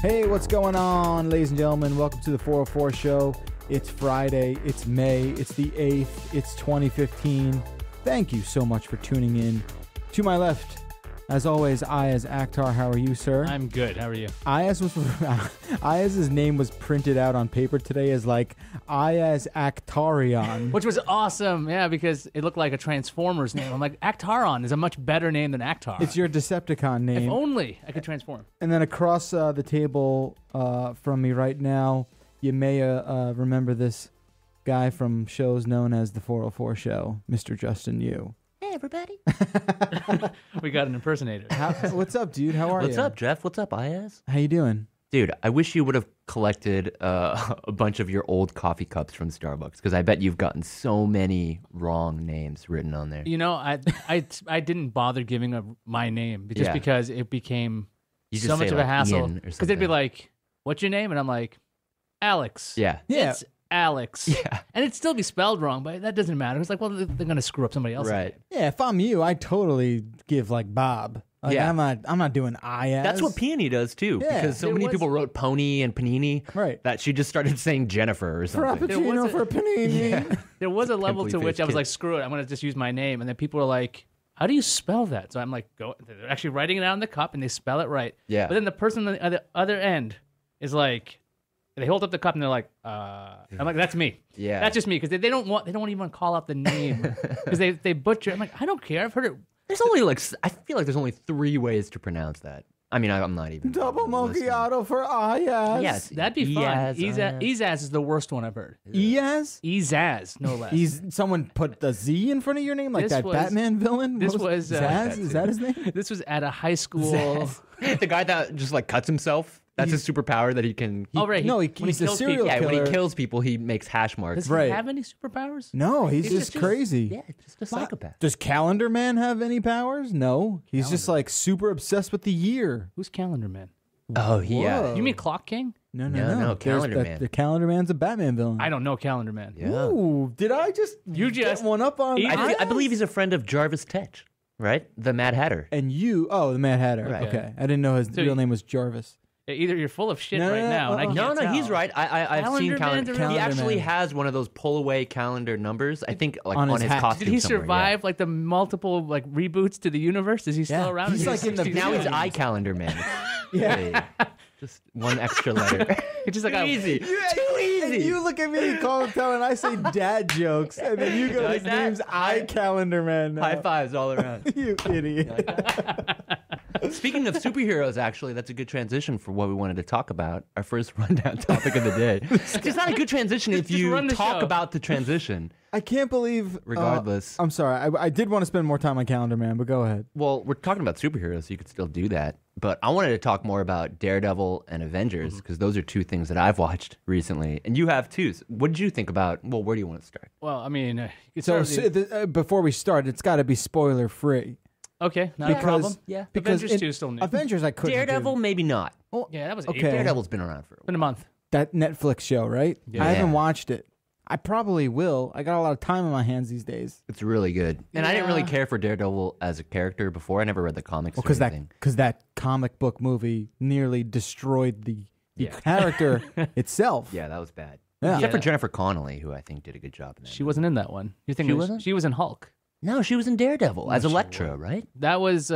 Hey, what's going on, ladies and gentlemen? Welcome to the 404 show. It's Friday, it's May, it's the 8th, it's 2015. Thank you so much for tuning in. To my left, as always, Ayaz Akhtar. How are you, sir? I'm good. How are you? Ayaz's name was printed out on paper today as like Ayaz Akhtarian. Which was awesome, yeah, because it looked like a Transformers name. I'm like, Akhtaron is a much better name than Akhtar. It's your Decepticon name. If only I could transform. And then across the table from me right now, you may remember this guy from shows known as the 404 Show, Mr. Justin Yu. Hey, everybody. We got an impersonator. What's up, dude? How are you? What's up, Jeff? What's up, Ayaz? How you doing? Dude, I wish you would have collected a bunch of your old coffee cups from Starbucks, because I bet you've gotten so many wrong names written on there. You know, I didn't bother giving my name just because it became so much of a hassle. Because they'd be like, what's your name? And I'm like, Alex. Yeah. It's Alex. Yeah. And it'd still be spelled wrong, but that doesn't matter. It's like, well, they're going to screw up somebody else. Right. Yeah, if I'm you, I totally give like Bob. Like, Yeah. I'm not doing Ayaz. That's what Peony does, too, Yeah. because so many people wrote Pony and Panini Right. that she just started saying Jennifer or something. Frappuccino for panini. There was a level to Pimply which faced I was kid. like, screw it, I'm going to just use my name. And then people were like, how do you spell that? So I'm like, they're actually writing it out in the cup and they spell it right. Yeah. But then the person on the other end is like, they hold up the cup and they're like, I'm like, that's me. Yeah. That's just me. Because they don't even call out the name. Because they butcher. I'm like, I don't care. I've heard it. There's only I feel like there's only 3 ways to pronounce that. I mean, I'm not even. Double listening. macchiato for Ayaz. Yes. That'd be fun. Ayaz. Ezaz is the worst one I've heard. Eyaz? Ezaz, no less. Someone put the Z in front of your name like This that was- Batman villain? this What was, Zaz? Is that his name? This was at a high school. Zaz. The guy that just like cuts himself. That's his superpower, that he can. Oh, right. No, when he's a kills serial people. Yeah, when killer. he kills people, he makes hash marks. Does Right. he have any superpowers? No, he's just crazy. Yeah, just a psychopath. Does Calendar Man have any powers? No. He's just like super obsessed with the year. Who's Calendar Man? Oh, yeah. Whoa. You mean Clock King? No. No, Calendar There's Man. The Calendar Man's a Batman villain. I don't know Calendar Man. Yeah. Ooh, did I just You just- get one up on I Ayaz? believe he's a friend of Jarvis Tetch, right? The Mad Hatter. And the Mad Hatter. Right. Okay. I didn't know his So real name was Jarvis. Either you're full of shit No, right no, now, and I no, can't No, tell. he's right. I've seen Calendar calendar. Man? He actually Man. has one of those pull away calendar numbers. I think like On on his his hat. costume. Did he somewhere, survive like the multiple like reboots to the universe? Is he still Yeah. around? He's like in the- Yeah. Now he's eye calendar man. Yeah. Just one extra letter. He's just like Too easy. Too And easy. you look at me and call him tell and I say dad jokes, and then you go, Like his that? name's I Calendar Man. now. High fives all around. You idiot. Speaking of superheroes, actually, that's a good transition for what we wanted to talk about. Our first rundown topic of the day. It's not a good transition if Just you run the talk show. about the transition. I can't believe. Regardless. I'm sorry. I did want to spend more time on Calendar Man, but go ahead. Well, we're talking about superheroes, so you could still do that. But I wanted to talk more about Daredevil and Avengers, because those are 2 things that I've watched recently. And you have too. So what did you think about, well, where do you want to start? Well, I mean, you So, start before we start, it's got to be spoiler free. okay, not a problem. Yeah. Because Avengers in 2 still new. Avengers, I couldn't. Daredevil, do. maybe not. Yeah, that was Okay. April. Daredevil's been around for a while. Been a month. That Netflix show, right? Yeah. I haven't Yeah. watched it. I probably will. I got a lot of time on my hands these days. It's really good. And I didn't really Yeah. care for Daredevil as a character before. I never read the comics Well, or because anything. that comic book movie nearly destroyed the Yeah. character itself. Yeah, that was bad. Yeah. Except for Yeah. Jennifer Connelly, who I think did a good job in that. She wasn't in that one. You think She it was- wasn't? She was in Hulk. No, she was in Daredevil as she Elektra, right? That was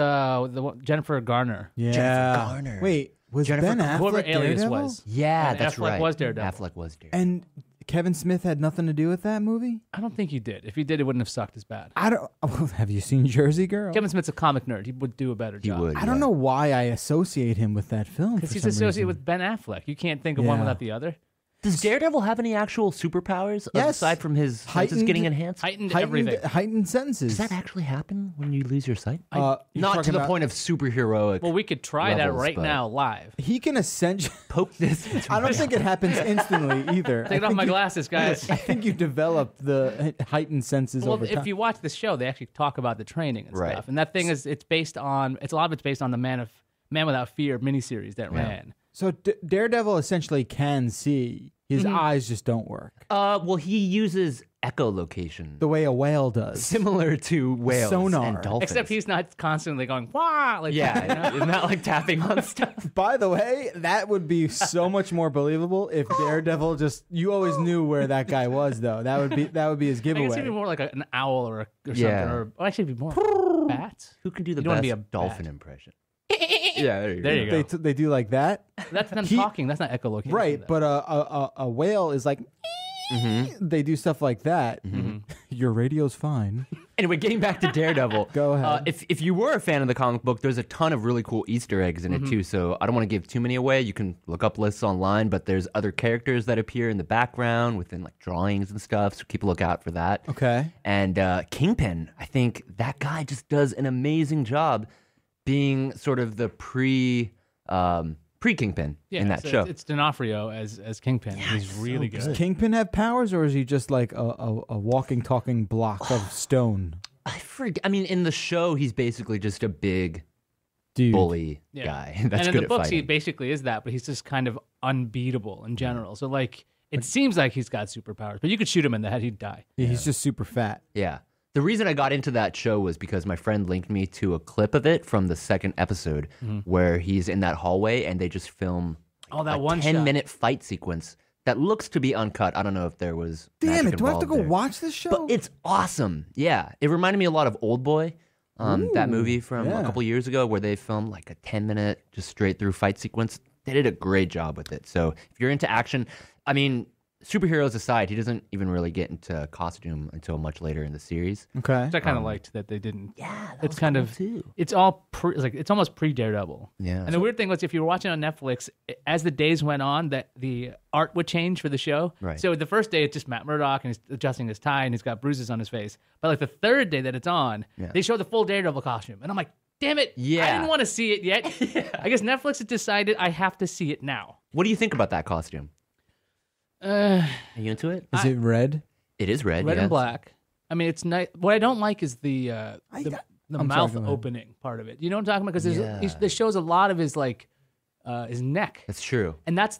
Jennifer Garner. Yeah. Jennifer Garner. Wait, was Jennifer Ben Garner. Affleck Whoever Alias Daredevil? was. Yeah, And that's Affleck right. was Daredevil. Affleck was Daredevil. And Kevin Smith had nothing to do with that movie? I don't think he did. If he did, it wouldn't have sucked as bad. I don't. Have you seen Jersey Girl? Kevin Smith's a comic nerd. He would do a better He job. would. I don't know why I associate him with that film. Because for he's some associated reason. with Ben Affleck. You can't think of one Yeah. without the other. Does Daredevil have any actual superpowers Yes. aside from his senses Heightened- getting enhanced? Heightened everything. heightened senses. Does that actually happen when you lose your sight? You're Not to talking the about- point of superheroic. Well, we could try that levels, right but- now live. He can essentially. Poke this. I don't think it happens instantly either. Take off my glasses, guys. I think you develop the heightened senses Well, over time. if you watch the show, they actually talk about the training and Right. stuff. And that thing is, it's based on, it's a lot of it's based on the Man Without Fear miniseries that ran. So Daredevil essentially can see. His eyes just don't work. Well, he uses echolocation. The way a whale does. Similar to whales Sonar. and dolphins. Except he's not constantly going, wah! Like, yeah, isn't that like tapping on stuff? By the way, that would be so much more believable if Daredevil you always knew where that guy was, though. That would be his giveaway. I guess it'd be more like an owl or something. Or actually, it'd be more bats. Who can do the You don't best wanna be a dolphin bat. impression? Yeah, there you go. They do like that. That's them talking. That's not echolocation. Right, though. but a whale is like... They do stuff like that. Your radio's fine. Anyway, getting back to Daredevil. Go ahead. If you were a fan of the comic book, there's a ton of really cool Easter eggs in it too. So I don't want to give too many away. You can look up lists online, but there's other characters that appear in the background within like drawings and stuff. So keep a lookout for that. Okay. And Kingpin, I think that guy just does an amazing job being sort of the pre-Kingpin in that show. It's D'Onofrio as Kingpin. He's really good. Does Kingpin have powers, or is he just like a walking, talking block of stone? I mean, in the show, he's basically just a big Dude. bully guy. That's and good in the books, fighting. he basically is that, but he's just kind of unbeatable in general. So, like, it seems like he's got superpowers, but you could shoot him in the head, he'd die. Yeah, he's just super fat. Yeah. The reason I got into that show was because my friend linked me to a clip of it from the second episode where he's in that hallway and they just film that a one 10-minute fight sequence that looks to be uncut. I don't know if there was Damn magic it! Do I have to go involved there. watch this show? But it's awesome. Yeah. It reminded me a lot of Old Boy, that movie from a couple years ago where they filmed like a 10-minute just straight through fight sequence. They did a great job with it. So if you're into action, I mean, superheroes aside, he doesn't even really get into costume until much later in the series. Okay. Which I kind of liked that they didn't. Yeah, It's kind of too. it's all it's almost pre Daredevil. Yeah. And the weird thing was, if you were watching on Netflix, as the days went on, that the art would change for the show. Right. So the first day it's just Matt Murdock and he's adjusting his tie and he's got bruises on his face. But like the third day that it's on, they show the full Daredevil costume, and I'm like, damn it! Yeah. I didn't want to see it yet. I guess Netflix has decided I have to see it now. What do you think about that costume? Are you into it? Is it red? It is red. Red yes. and black. I mean, it's nice. What I don't like is the I'm mouth sorry, go ahead. opening part of it. You know what I'm talking about? Because this shows a lot of his his neck, That's true. and that's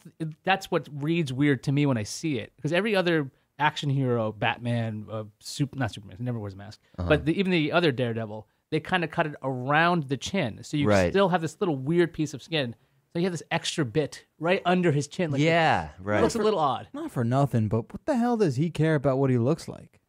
what reads weird to me when I see it. Because every other action hero, Batman, not Superman, he never wears a mask, but even the other Daredevil, they kind of cut it around the chin, so you still have this little weird piece of skin. So you have this extra bit right under his chin. Like Yeah, it right. looks a little odd. Not for nothing, but what the hell does he care about what he looks like?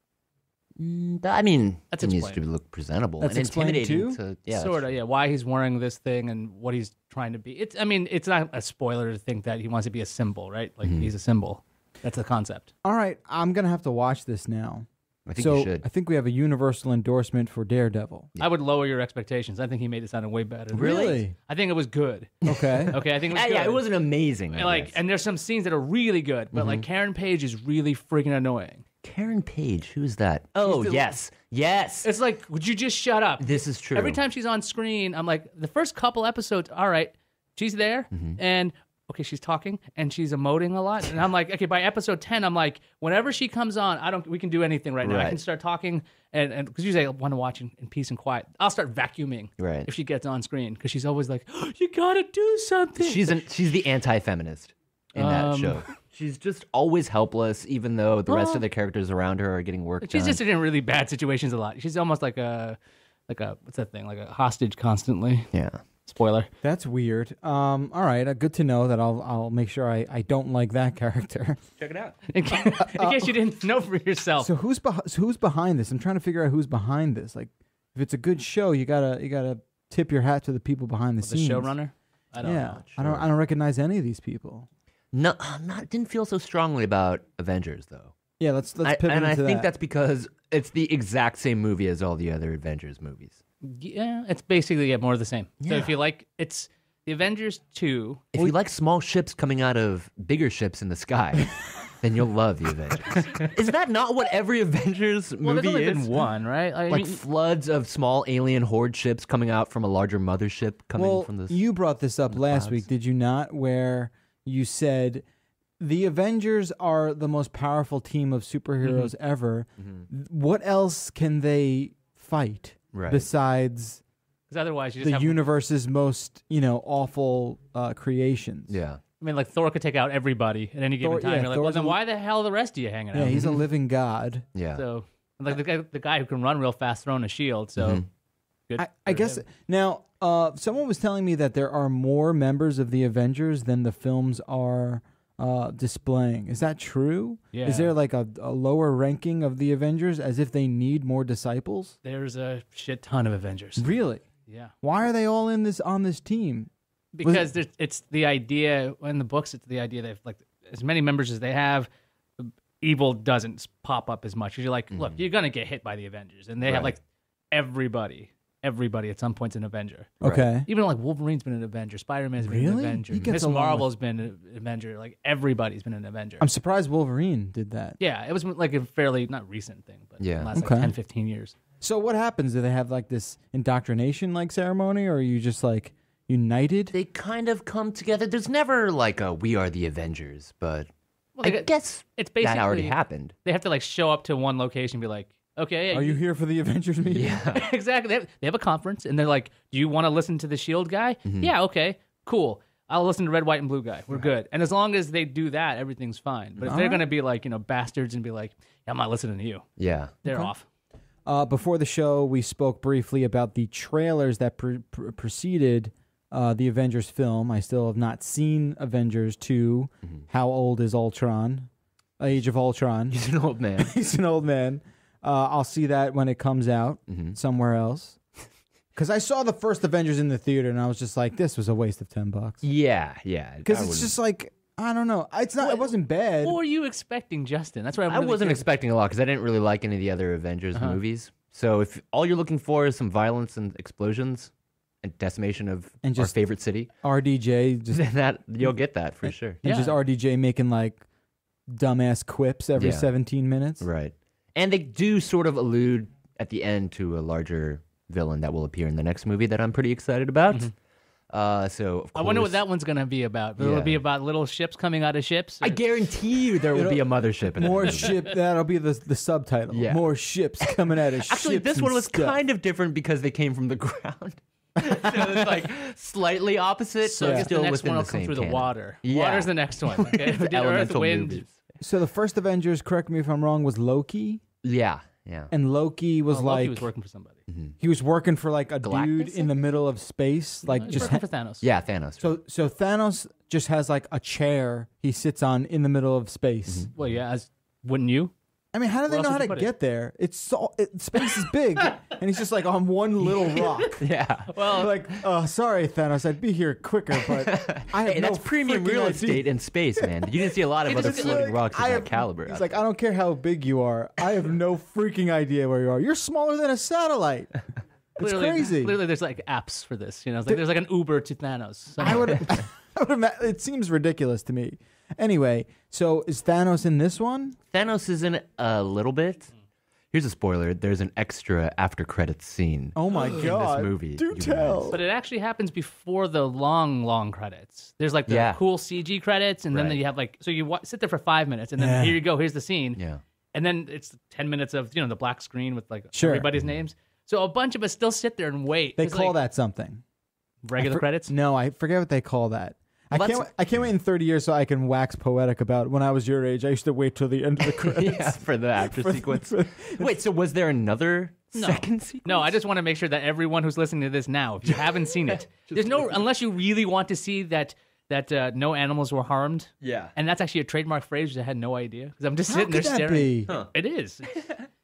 I mean, That's it needs to explained. look presentable That's and explained intimidating. too? Sort of, yeah. Why he's wearing this thing and what he's trying to be. It's not a spoiler to think that he wants to be a symbol, right? Like he's a symbol. That's the concept. All right, I'm gonna have to watch this now. I think so you should. I think we have a universal endorsement for Daredevil. I would lower your expectations. I think he made it sound way better. Really? I think it was good. Okay. Okay, I think it was good. Yeah, it wasn't amazing. I like, guess. and there's some scenes that are really good, but like Karen Page is really freaking annoying. Karen Page, who's that? Oh, yes. It's like, would you just shut up? This is true. Every time she's on screen, I'm like, the first couple episodes, all right, she's there, and okay, she's talking and she's emoting a lot, and I'm like, okay, by episode 10, I'm like, whenever she comes on, we can do anything right now. I Right. can start talking, and because usually I want to watch in peace and quiet. I'll start vacuuming Right. if she gets on screen because she's always like, oh, you gotta do something. She's the anti-feminist in that show. She's just always helpless, even though the rest of the characters around her are getting work She's done. just in really bad situations a lot. She's almost like a what's that thing? Like a hostage constantly. Yeah. Spoiler. That's weird. All right, good to know that I'll make sure I don't like that character. Check it out. In case you didn't know for yourself. So who's behind this? I'm trying to figure out who's behind this. Like, if it's a good show, you gotta tip your hat to the people behind the The scenes. showrunner? I don't know. I don't recognize any of these people. No, didn't feel so strongly about Avengers though. Yeah, let's pivot and I into think that. that's because it's the exact same movie as all the other Avengers movies. Yeah, it's basically more of the same. So if you like, it's the Avengers 2. If you like small ships coming out of bigger ships in the sky, then you'll love the Avengers. Is that not what every Avengers movie Well, there's only is? been one, right? I Like mean, floods of small alien horde ships coming out from a larger mothership coming from the... you brought this up last clouds. week, did you not? Where you said the Avengers are the most powerful team of superheroes ever. What else can they fight besides 'cause otherwise you just the have universe's most awful creations? Yeah. I mean, like Thor could take out everybody at any given time. You're like, well, then why the hell are the rest of you hanging out? Yeah, he's a living god. Yeah. So, like the guy who can run real fast throwing a shield. So, good. I guess now, someone was telling me that there are more members of the Avengers than the films are displaying. Is that true? Yeah. Is there like a lower ranking of the Avengers as if they need more disciples? There's a shit ton of Avengers. Really? Yeah. Why are they all on this team? Because it's the idea in the books. It's the idea that like as many members as they have, evil doesn't pop up as much. You're like, look, you're gonna get hit by the Avengers, and they have like everybody at some point's an Avenger. Okay. Even like Wolverine's been an Avenger, Spider-Man's been an Avenger, Miss Marvel's been an Avenger. Like everybody's been an Avenger. I'm surprised Wolverine did that. Yeah, it was like a fairly not recent thing, but the last like 10, 15 years. So what happens? Do they have like this indoctrination like ceremony, or are you just like united? They kind of come together. There's never like a "we are the Avengers," but I guess it's basically that already happened. They have to like show up to one location and be like, okay, are you here for the Avengers meeting? Yeah. Exactly. They have a conference and they're like, do you want to listen to the Shield guy? Yeah, okay, cool. I'll listen to Red, White, and Blue guy. We're good. And as long as they do that, everything's fine. But if they're going to be like, bastards and be like, I'm not listening to you. Yeah. They're off. Before the show, we spoke briefly about the trailers that preceded the Avengers film. I still have not seen Avengers 2. How old is Ultron? Age of Ultron. He's an old man. He's an old man. I'll see that when it comes out somewhere else. Because I saw the first Avengers in the theater, and I was just like, this was a waste of $10. Yeah. Because it's just like, I don't know. It's not. It wasn't bad. What were you expecting, Justin? That's what I wasn't expecting a lot because I didn't really like any of the other Avengers movies. So if all you're looking for is some violence and explosions and decimation of our favorite city, RDJ, just that you'll get that for sure. And just RDJ making like dumbass quips every 17 minutes. Right. And they do sort of allude at the end to a larger villain that will appear in the next movie that I'm pretty excited about. So of course, I wonder what that one's going to be about. Will it be about little ships coming out of ships? I guarantee you there will be a mothership in More that movie. ship. That'll be the subtitle. Yeah. More ships coming out of ships. Actually, this one was kind of different because they came from the ground. So it's like slightly opposite. So I guess the next one will come through the water. Water's the next one. Okay, we did Earth, Wind. Movies. So the first Avengers, correct me if I'm wrong, was Loki. Yeah. And Loki was Loki was working for somebody. He was working for like a Galactus? dude in the middle of space, like He's just working for Thanos. Yeah, Thanos. So Thanos just has like a chair he sits on in the middle of space. Well, yeah, wouldn't you? I mean, how do they Where know else how would to you put get there? Space is big, and he's just like on one little rock. Yeah. Well, Like, sorry, Thanos, I'd be here quicker, but I have Hey, no that's premium freaking real idea. estate in space, man. You didn't see a lot of other floating rocks of that caliber. He's like, I don't care how big you are. I have no freaking idea where you are. You're smaller than a satellite. It's crazy. Clearly, there's like apps for this. It's like there's like an Uber to Thanos. I would it seems ridiculous to me. Anyway, so is Thanos in this one? Thanos is in it a little bit. Here's a spoiler. There's an extra after credits scene. Oh my god! In this movie, Do tell. But it actually happens before the long credits. There's like the cool CG credits, and then you have like you sit there for 5 minutes, and then here you go. Here's the scene. Yeah. And then it's 10 minutes of the black screen with like everybody's names. So a bunch of us still sit there and wait. They call that something. Regular credits? No, I forget what they call that. I can't wait in 30 years so I can wax poetic about when I was your age. I used to wait till the end of the credits. For the after sequence. Wait, so was there another second sequence? No, I just want to make sure that everyone who's listening to this now, if you haven't seen it, there's no, unless you really want to see that no animals were harmed. Yeah. And that's actually a trademark phrase, which I had no idea. Because I'm just sitting there could that staring. be? Huh. It is.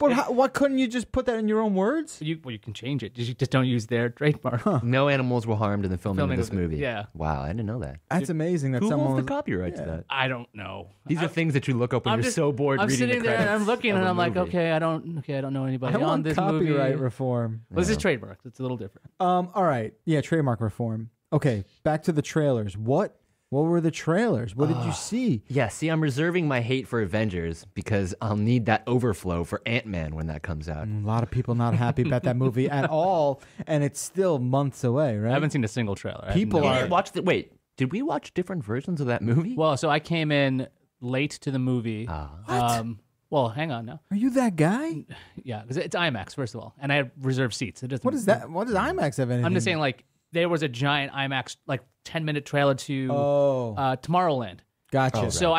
But what couldn't you just put that in your own words? You can change it. You just don't use their trademark. No animals were harmed in the filming of this movie. Yeah. Wow, I didn't know that. That's amazing that Who someone owns the copyright to that? I don't know. These are things that you look up when you're so bored I'm reading the sitting there credits and I'm looking of and a I'm like, movie. okay, I don't know anybody I on want this copyright movie. reform. Well, this is trademark. It's a little different. All right. Yeah, trademark reform. Okay, back to the trailers. What were the trailers? What did you see? Yeah, see, I'm reserving my hate for Avengers because I'll need that overflow for Ant-Man when that comes out. A lot of people not happy about that movie at all, and it's still months away, right? I haven't seen a single trailer. People You are- didn't watch wait, did we watch different versions of that movie? Well, so I came in late to the movie. Well, hang on now. Are you that guy? Yeah, because it's IMAX, first of all, and I had reserved seats. It doesn't. What is that? What does IMAX have anything? I'm just saying, like, there was a giant IMAX, like 10-minute trailer to Tomorrowland. Gotcha. Oh, so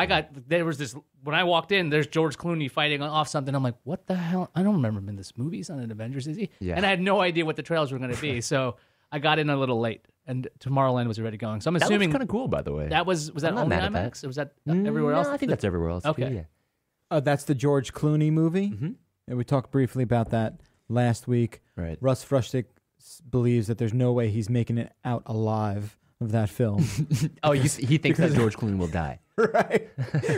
there was this, when I walked in, there's George Clooney fighting off something. I'm like, what the hell? I don't remember him in this movie. He's not in Avengers, is he? Yeah. And I had no idea what the trailers were going to be. So I got in a little late, and Tomorrowland was already going. So I'm assuming. That was kind of cool, by the way. That was that only IMAX? Or was that everywhere else? I think that's everywhere else. Okay. Too, yeah. That's the George Clooney movie. Mm-hmm. And we talked briefly about that last week. Right. Russ Frushtick believes that there's no way he's making it out alive of that film. He thinks that George Clooney will die. Right.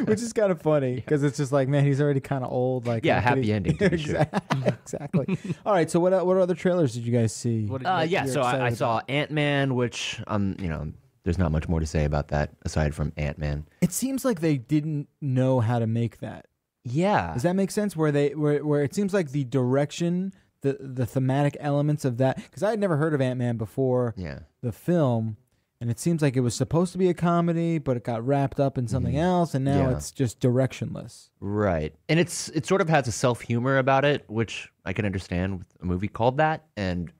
Which is kind of funny because it's just like, man, he's already kind of old. Like, happy ending. To be sure. Exactly. All right. So what other trailers did you guys see? So I saw Ant-Man, which there's not much more to say about that aside from Ant-Man. It seems like they didn't know how to make that. Yeah. Does that make sense? Where it seems like the direction, the thematic elements of that, because I had never heard of Ant-Man before the film. And it seems like it was supposed to be a comedy, but it got wrapped up in something else, and now it's just directionless. Right. And it sort of has a self-humor about it, which I can understand with a movie called that. And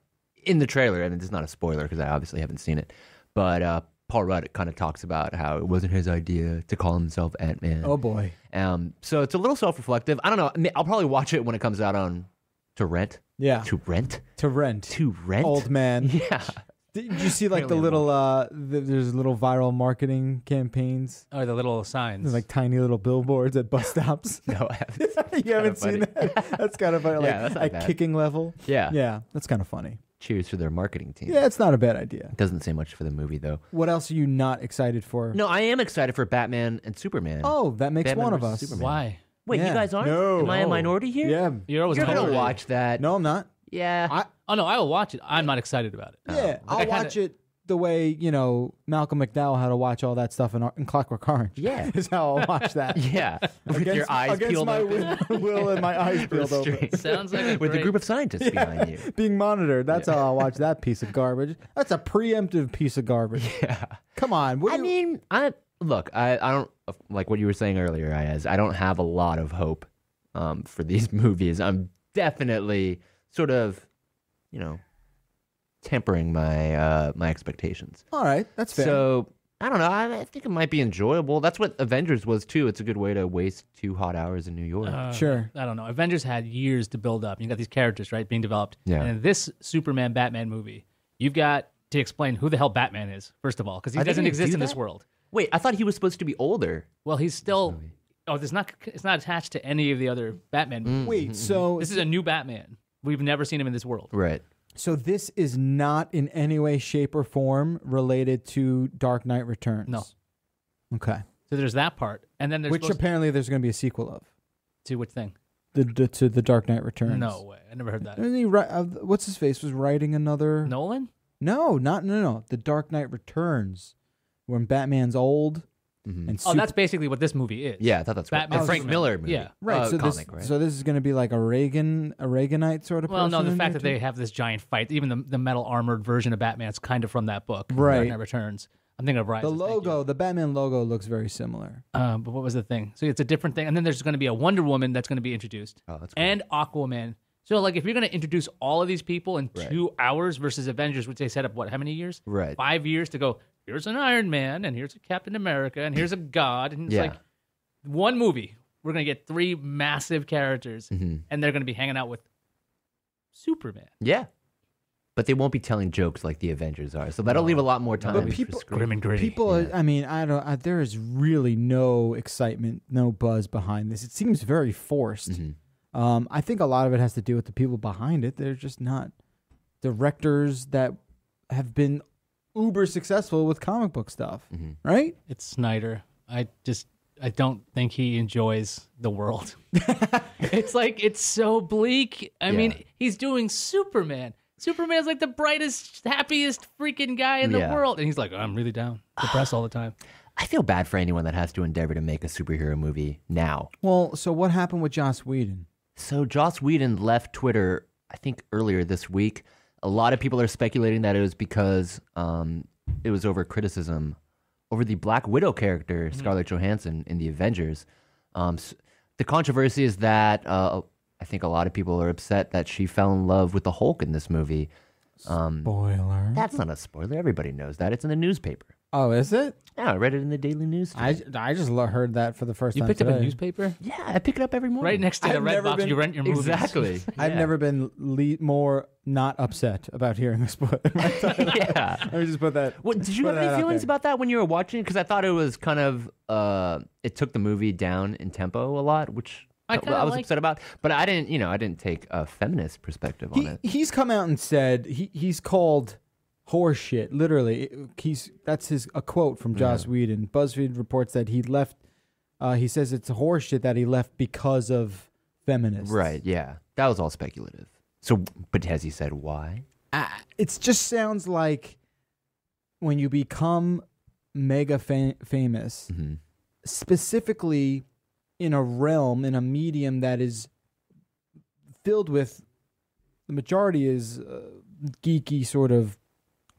in the trailer, and it's not a spoiler because I obviously haven't seen it, but Paul Rudd kind of talks about how it wasn't his idea to call himself Ant-Man. Oh, boy. So it's a little self-reflective. I don't know. I'll probably watch it when it comes out on to rent. Yeah. To rent? To rent. To rent? Old man. Yeah. Did you see like the little there's little viral marketing campaigns? Oh, the little signs. There's like tiny little billboards at bus stops. No, I haven't. You haven't seen that? That's kind of funny. Like that's not at bad. kicking level. Yeah. Yeah, that's kind of funny. Cheers for their marketing team. Yeah, it's not a bad idea. Doesn't say much for the movie, though. What else are you not excited for? No, I am excited for Batman and Superman. Oh, that makes Batman one of versus us. Superman. Why? Wait, Yeah. you guys aren't? No. Am I a minority here? Yeah. You're always You're going to minority. watch that. No, I'm not. Yeah. Oh, no, I will watch it. I'm not excited about it. Yeah, I'll watch it the way, Malcolm McDowell had to watch all that stuff in Clockwork Orange. Yeah. Is how I'll watch that. Yeah. With your eyes against peeled my open. will and my eyes peeled open. Sounds like a With a great- group of scientists behind you. Being monitored. That's how I'll watch that piece of garbage. That's a preemptive piece of garbage. Yeah. Come on. I don't, like what you were saying earlier, Ayaz, I don't have a lot of hope for these movies. I'm definitely sort of, tempering my my expectations. All right, that's fair. So I don't know. I think it might be enjoyable. That's what Avengers was too. It's a good way to waste 2 hot hours in New York. Sure. I don't know. Avengers had years to build up. You got these characters, right, being developed. Yeah. And in this Superman Batman movie, you've got to explain who the hell Batman is, first of all, because he Are they doesn't gonna exist do in this that? world. Wait, I thought he was supposed to be older. Well, he's still. Oh, it's not attached to any of the other Batman movies. Wait, so This is a new Batman. We've never seen him in this world. Right. so this is not in any way, shape, or form related to Dark Knight Returns? No. Okay. So there's that part, and then there's Which apparently there's going to be a sequel of. to which thing? To the Dark Knight Returns. No way. I never heard that. And he, what's his face was writing another. Nolan? No, no. The Dark Knight Returns, when Batman's old and Oh, that's basically what this movie is. Yeah, I thought that's Batman a Frank Superman. Miller movie. Yeah. right. So comic, right? so this is going to be like a Reaganite sort of. Well, no, person the in fact there that they too? have this giant fight, even the metal armored version of Batman, it's kind of from that book, Right. Dark Knight Returns. I'm thinking of Rises. The thank you. logo, the Batman logo looks very similar. But what was the thing? So it's a different thing, and then there's going to be a Wonder Woman that's going to be introduced, Oh, that's cool. and Aquaman. So like, if you're going to introduce all of these people in Right. 2 hours versus Avengers, which they set up how many years? Right. 5 years to go. Here's an Iron Man, and here's a Captain America, and here's a God, and it's Yeah. like one movie. We're going to get 3 massive characters, and they're going to be hanging out with Superman. Yeah. But they won't be telling jokes like the Avengers are. So that'll leave a lot more time But for people- screen. Grim and gritty. People, I mean, there is really no excitement, no buzz behind this. It seems very forced. I think a lot of it has to do with the people behind it. They're just not directors that have been uber successful with comic book stuff, right? It's Snyder. I don't think he enjoys the world. It's like, it's so bleak. I mean, he's doing Superman. Superman's like the brightest, happiest freaking guy in the world. And he's like, I'm really down, depressed all the time. I feel bad for anyone that has to endeavor to make a superhero movie now. Well, so what happened with Joss Whedon? So Joss Whedon left Twitter, I think, earlier this week. A lot of people are speculating that it was because it was over criticism over the Black Widow character, Scarlett Johansson, in the Avengers. The controversy is that I think a lot of people are upset that she fell in love with the Hulk in this movie. Spoiler. That's not a spoiler. Everybody knows that. It's in the newspaper. Oh, is it? Yeah, I read it in the Daily News. I just heard that for the first You time picked today. up a newspaper? Yeah, I pick it up every morning. Right next to the I've red never box been- you rent your movies. Exactly. I've never been more not upset about hearing the spoiler. Yeah. Let me just put that. Well, did you put have any that out feelings there. about that when you were watching it? Because I thought it was kind of it took the movie down in tempo a lot, which I kinda was liked- upset about. But I didn't take a feminist perspective on it. He's come out and said he's called horseshit. Literally, that's a quote from Joss Whedon. BuzzFeed reports that he left. He says it's horseshit that he left because of feminists. Right? Yeah, that was all speculative. So, but has he said why? It just sounds like when you become mega famous, specifically in a realm, in a medium that is filled with, the majority is geeky, sort of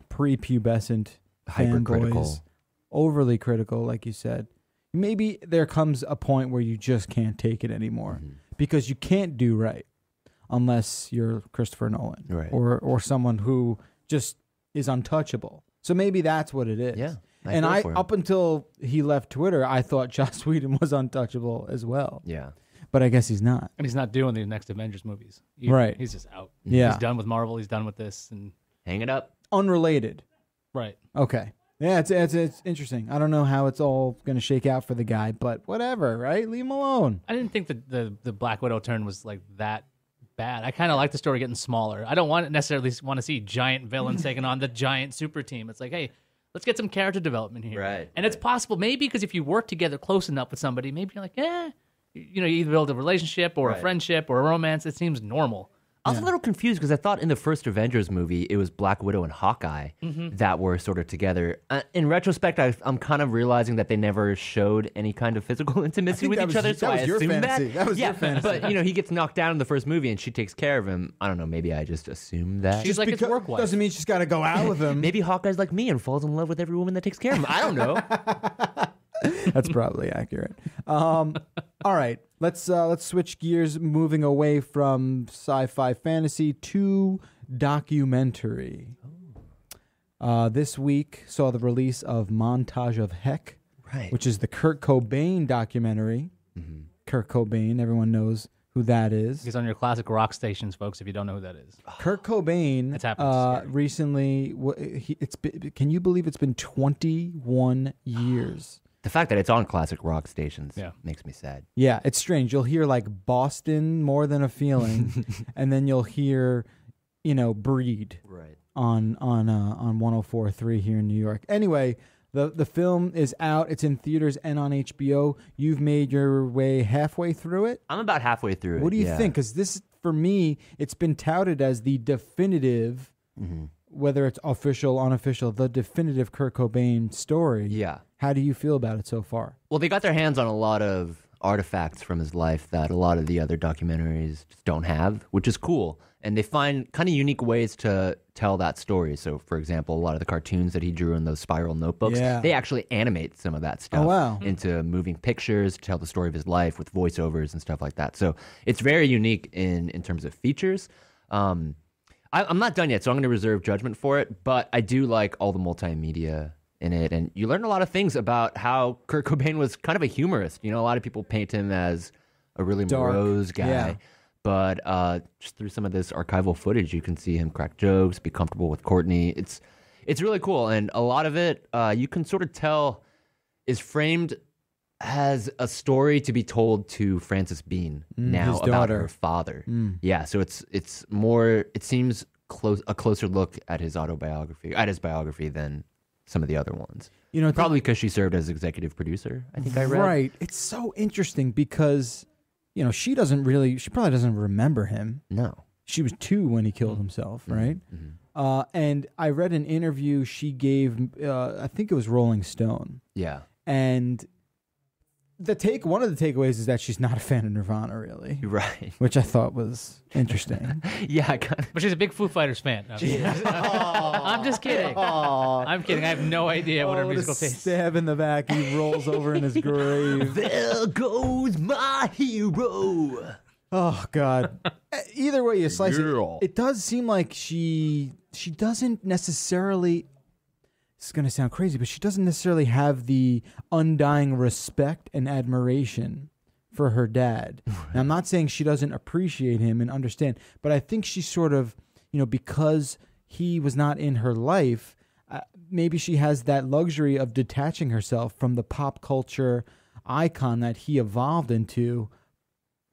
prepubescent Hypercritical. fanboys, overly critical, like you said. Maybe there comes a point where you just can't take it anymore because you can't do right unless you're Christopher Nolan, Right. or someone who just is untouchable. So maybe that's what it is. Yeah, and feel for him. up until he left Twitter, I thought Joss Whedon was untouchable as well. Yeah. But I guess he's not. And he's not doing the next Avengers movies. Right. He's just out. Yeah. He's done with Marvel. He's done with this. And Hang it up. Unrelated. right. Okay. Yeah, it's interesting. I don't know how it's all going to shake out for the guy, but whatever, right? Leave him alone. I didn't think the Black Widow turn was like that bad. I kind of like the story getting smaller. I don't necessarily want to see giant villains taking on the giant super team. It's like, hey, let's get some character development here. Right, And it's possible, maybe, because if you work together close enough with somebody, maybe you're like, you either build a relationship or a friendship or a romance. It seems normal. I was a little confused because I thought in the first Avengers movie it was Black Widow and Hawkeye that were sort of together. In retrospect, I'm kind of realizing that they never showed any kind of physical intimacy with each other. So I your assumed fantasy. That was your fantasy. But he gets knocked down in the first movie and she takes care of him. I don't know. Maybe I just assumed that. She's like his work wife. Doesn't mean she's got to go out with him. Maybe Hawkeye's like me and falls in love with every woman that takes care of him. I don't know. That's probably accurate. All right, let's switch gears, moving away from sci-fi fantasy to documentary. This week saw the release of Montage of Heck, Right. which is the Kurt Cobain documentary. Kurt Cobain, everyone knows who that is. He's on your classic rock stations, folks, if you don't know who that is. Kurt Cobain It's happened. recently. Can you believe it's been 21 years? The fact that it's on classic rock stations Yeah. makes me sad. Yeah, it's strange. You'll hear like Boston, More Than a Feeling, and then you'll hear, Breed Right. on 104.3 here in New York. Anyway, the film is out. It's in theaters and on HBO. You've made your way halfway through it. I'm about halfway through it. What do you yeah. think? Because this, for me, it's been touted as the definitive, whether it's official, unofficial, the definitive Kurt Cobain story. Yeah. How do you feel about it so far? Well, they got their hands on a lot of artifacts from his life that a lot of the other documentaries just don't have, which is cool. And they find kind of unique ways to tell that story. So, for example, a lot of the cartoons that he drew in those spiral notebooks, Yeah. they actually animate some of that stuff wow. into moving pictures to tell the story of his life with voiceovers and stuff like that. So it's very unique in terms of features. I'm not done yet, so I'm going to reserve judgment for it. But I do like all the multimedia in it, and you learn a lot of things about how Kurt Cobain was kind of a humorist. A lot of people paint him as a really Dark. morose guy, Yeah. but just through some of this archival footage, you can see him crack jokes, be comfortable with Courtney. It's really cool, and a lot of it you can sort of tell is framed as a story to be told to Frances Bean now his about daughter. her father. Yeah, so it's more. It seems a closer look at his biography than some of the other ones. Probably because she served as executive producer. I think I read. Right. It's so interesting because, she probably doesn't remember him. No. She was 2 when he killed himself, right? And I read an interview she gave, I think it was Rolling Stone. Yeah. And one of the takeaways is that she's not a fan of Nirvana, really, Right. which I thought was interesting. Yeah. I kind of. But she's a big Foo Fighters fan. No, I'm just kidding. I'm kidding. I have no idea what her What a musical taste. stab in the back. He rolls over in his grave. There goes my hero. Oh, God. Either way you slice Yeah. it does seem like she doesn't necessarily. It's going to sound crazy, but she doesn't necessarily have the undying respect and admiration for her dad. And I'm not saying she doesn't appreciate him and understand, but I think she sort of, because he was not in her life, maybe she has that luxury of detaching herself from the pop culture icon that he evolved into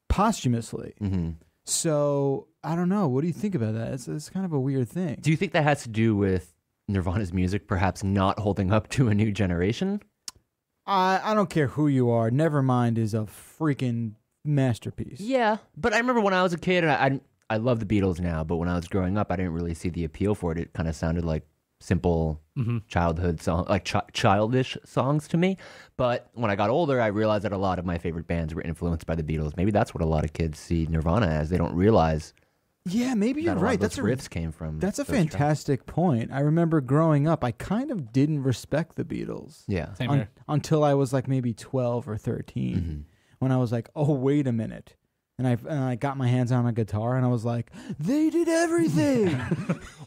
posthumously. Mm-hmm. So I don't know. What do you think about that? It's kind of a weird thing. Do you think that has to do with Nirvana's music perhaps not holding up to a new generation? I don't care who you are. Nevermind is a freaking masterpiece. Yeah, but I remember when I was a kid, and I love the Beatles now, but when I was growing up, I didn't really see the appeal for it. It kind of sounded like simple childhood song, like childish songs to me. But when I got older, I realized that a lot of my favorite bands were influenced by the Beatles. Maybe that's what a lot of kids see Nirvana as. They don't realize. Yeah, maybe you're right. That's riffs came from. That's a fantastic point. I remember growing up, I kind of didn't respect the Beatles. Yeah, same here. Until I was like maybe 12 or 13, when I was like, oh, wait a minute. And I got my hands on a guitar and I was like, they did everything.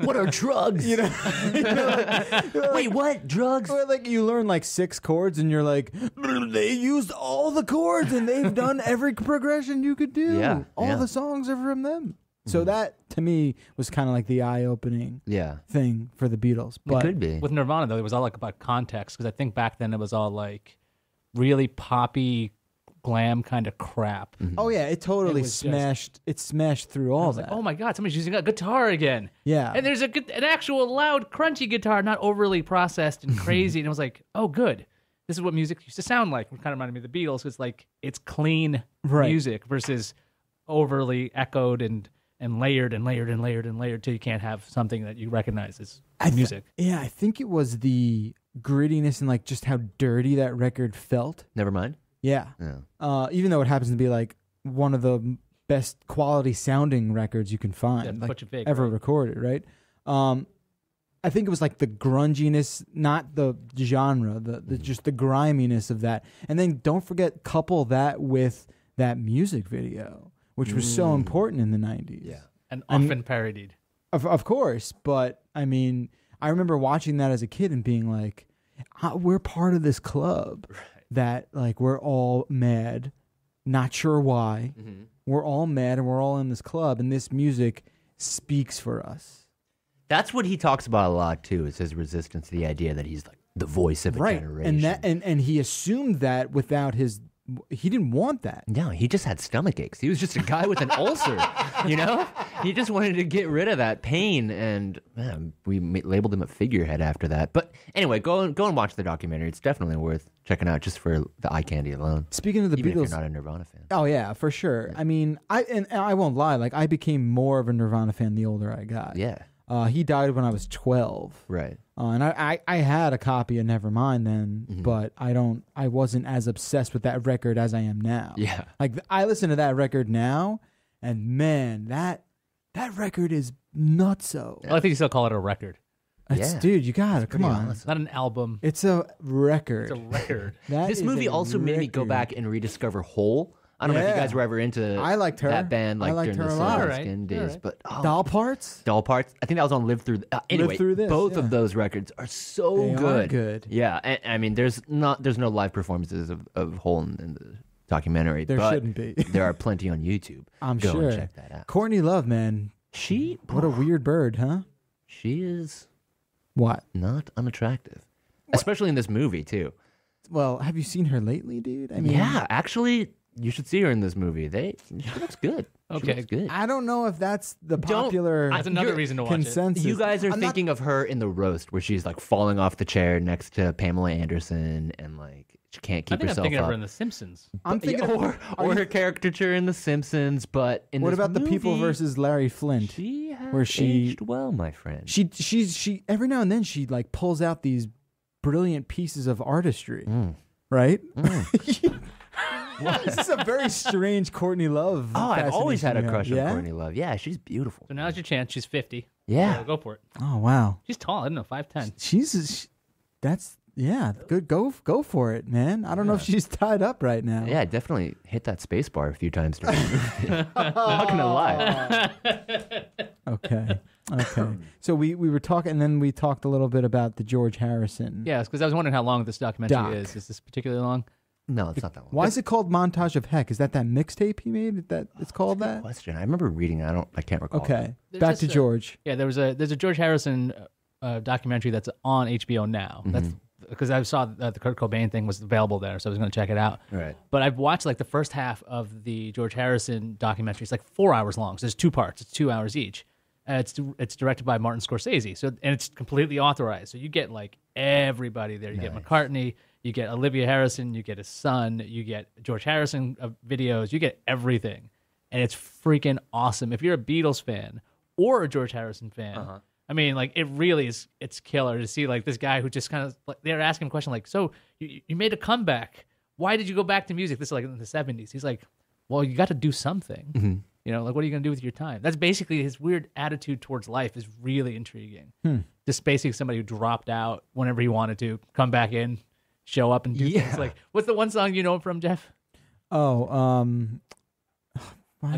What are drugs? Wait, what? Drugs? Like you learn like 6 chords and you're like, they used all the chords and they've done every progression you could do. Yeah, all the songs are from them. So that to me was kind of like the eye-opening thing for the Beatles. But it could be. With Nirvana though, it was all like about context because I think back then it was all like really poppy glam kind of crap. Oh yeah, it totally smashed. It smashed through all that. Like, oh my god, somebody's using a guitar again. Yeah, and there's an actual loud, crunchy guitar, not overly processed and crazy. And I was like, oh, good. This is what music used to sound like. It kind of reminded me of the Beatles. It's like it's clean music versus overly echoed and layered and layered and layered and layered till you can't have something that you recognize as music. I think it was the grittiness and like just how dirty that record felt. Nevermind. Yeah. Even though it happens to be like one of the best quality sounding records you can find, ever recorded, right? I think it was like the grunginess, not the genre, the just the griminess of that. And then don't forget, couple that with that music video, which was so important in the 90s. Yeah. And often parodied. Of course. But I mean, I remember watching that as a kid and being like, we're part of this club. Right. That like we're all mad, not sure why. We're all mad and we're all in this club and this music speaks for us. That's what he talks about a lot too, is his resistance to the idea that he's like the voice of a generation. And he assumed that without he didn't want that. No, he just had stomach aches. He was just a guy with an ulcer, He just wanted to get rid of that pain, and we labeled him a figurehead after that. But anyway, go and watch the documentary. It's definitely worth checking out just for the eye candy alone. Speaking of the Even Beatles, if you're not a Nirvana fan. Oh yeah, for sure. Yeah. I mean, I won't lie. Like I became more of a Nirvana fan the older I got. Yeah. He died when I was 12. Right. And I had a copy of Nevermind then, but I wasn't as obsessed with that record as I am now. Yeah. Like I listen to that record now, and man, that record is nutso. Well, I think you still call it a record. Dude, you got it. Come on. It's not an album. It's a record. It's a record. This movie also made me go back and rediscover Hole. I don't know if you guys were ever into I liked her. that band like I liked during her the a lot. Silver Skin days. But Doll Parts? Doll Parts. I think that was on Live Through. Anyway, Live Through This, both of those records are so They good. are good. Yeah, and, I mean, there's no live performances of Hole in the documentary. There but shouldn't be. There are plenty on YouTube. I'm Go sure. and check that out. Courtney Love, man. What a weird bird, huh? She is what? Not unattractive, especially in this movie too. Well, have you seen her lately, dude? I mean, yeah, actually, you should see her in this movie. She looks good. Okay, she looks good. I don't know if that's the popular That's another reason to watch consensus. You guys are thinking of her in The Roast, where she's like falling off the chair next to Pamela Anderson, and like she can't keep herself up. I'm thinking of her in The Simpsons. I'm thinking or her caricature in The Simpsons. But in what this about movie, The People versus Larry Flint? She has aged well, my friend. She every now and then she like pulls out these brilliant pieces of artistry, right? This is a very strange Courtney Love. Oh, I've always had a crush on Yeah? Courtney Love. Yeah, she's beautiful. So now's your chance. She's 50. Yeah. So go for it. Oh wow, She's tall. I don't know, 5'10". That's good. Go for it, man. I don't know if she's tied up right now. Yeah, definitely hit that space bar a few times during the movie. I'm not gonna lie. Okay. Okay. So we were talking, and then we talked a little bit about the George Harrison. Yes, because I was wondering how long this documentary is. Is this particularly long? No, it's not that long. Why is it called Montage of Heck? Is that mixtape he made? That it's called that? Question. I remember reading it. I can't recall. Okay. Back to George. There's a George Harrison documentary that's on HBO now. That's because I saw the Kurt Cobain thing was available there, so I was going to check it out. Right. But I've watched like the first half of the George Harrison documentary. It's like 4 hours long. So there's 2 parts. It's 2 hours each. It's directed by Martin Scorsese. So and it's completely authorized. So you get like everybody there. You get McCartney. You get Olivia Harrison, you get his son, you get George Harrison videos, you get everything. And it's freaking awesome. If you're a Beatles fan or a George Harrison fan, I mean, like, it really is, it's killer to see, like, this guy who just kind of, like, they're asking him a question like, so, you made a comeback. Why did you go back to music? This is, like, in the 70s. He's like, well, you got to do something. You know, like, what are you going to do with your time? That's basically his weird attitude towards life is really intriguing. Just basically somebody who dropped out whenever he wanted to, come back in, show up and do things. Like, what's the one song you know from, Jeff? I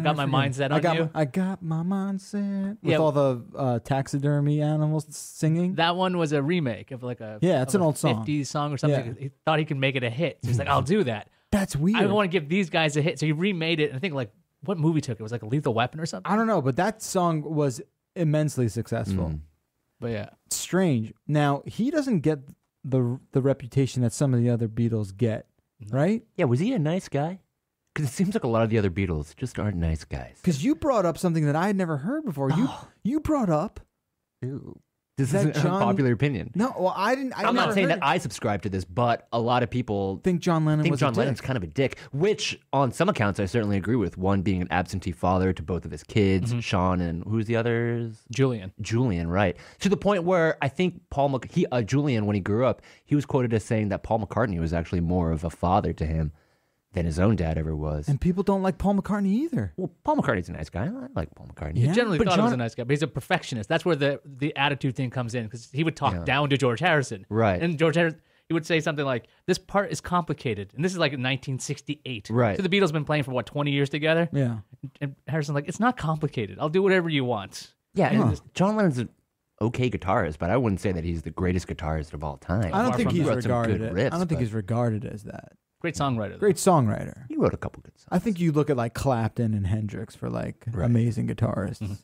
got my mindset on you. I got my mindset with all the taxidermy animals singing. That one was a remake of like it's an old song, 50s song or something. He thought he could make it a hit. So he's like, I'll do that. That's weird. I want to give these guys a hit. So he remade it. And I think like what movie took it? It was like a Lethal Weapon or something. I don't know, but that song was immensely successful. But yeah, strange. Now he doesn't get the reputation that some of the other Beatles get, right? Yeah, was he a nice guy? Because it seems like a lot of the other Beatles just aren't nice guys. Because you brought up something that I had never heard before. You brought up. Ew. This is an unpopular opinion. No, well, I didn't. I'm not saying that I subscribe to this, but a lot of people think John Lennon was Lennon's kind of a dick, which on some accounts I certainly agree with. One being an absentee father to both of his kids, Sean and who's the others? Julian, right. To the point where I think Julian, when he grew up, he was quoted as saying that Paul McCartney was actually more of a father to him than his own dad ever was. And people don't like Paul McCartney either. Well, Paul McCartney's a nice guy. I like Paul McCartney. Yeah. He generally thought he was a nice guy, but he's a perfectionist. That's where the attitude thing comes in, because he would talk down to George Harrison. Right. And George Harrison, he would say something like, this part is complicated. And this is like in 1968. Right. So the Beatles have been playing for, 20 years together? Yeah. And Harrison's like, it's not complicated. I'll do whatever you want. Yeah. John Lennon's an okay guitarist, but I wouldn't say that he's the greatest guitarist of all time. I don't think he's regarded riffs, I don't think he's regarded as that. Great songwriter. Great songwriter. He wrote a couple good songs. I think you look at like Clapton and Hendrix for like amazing guitarists.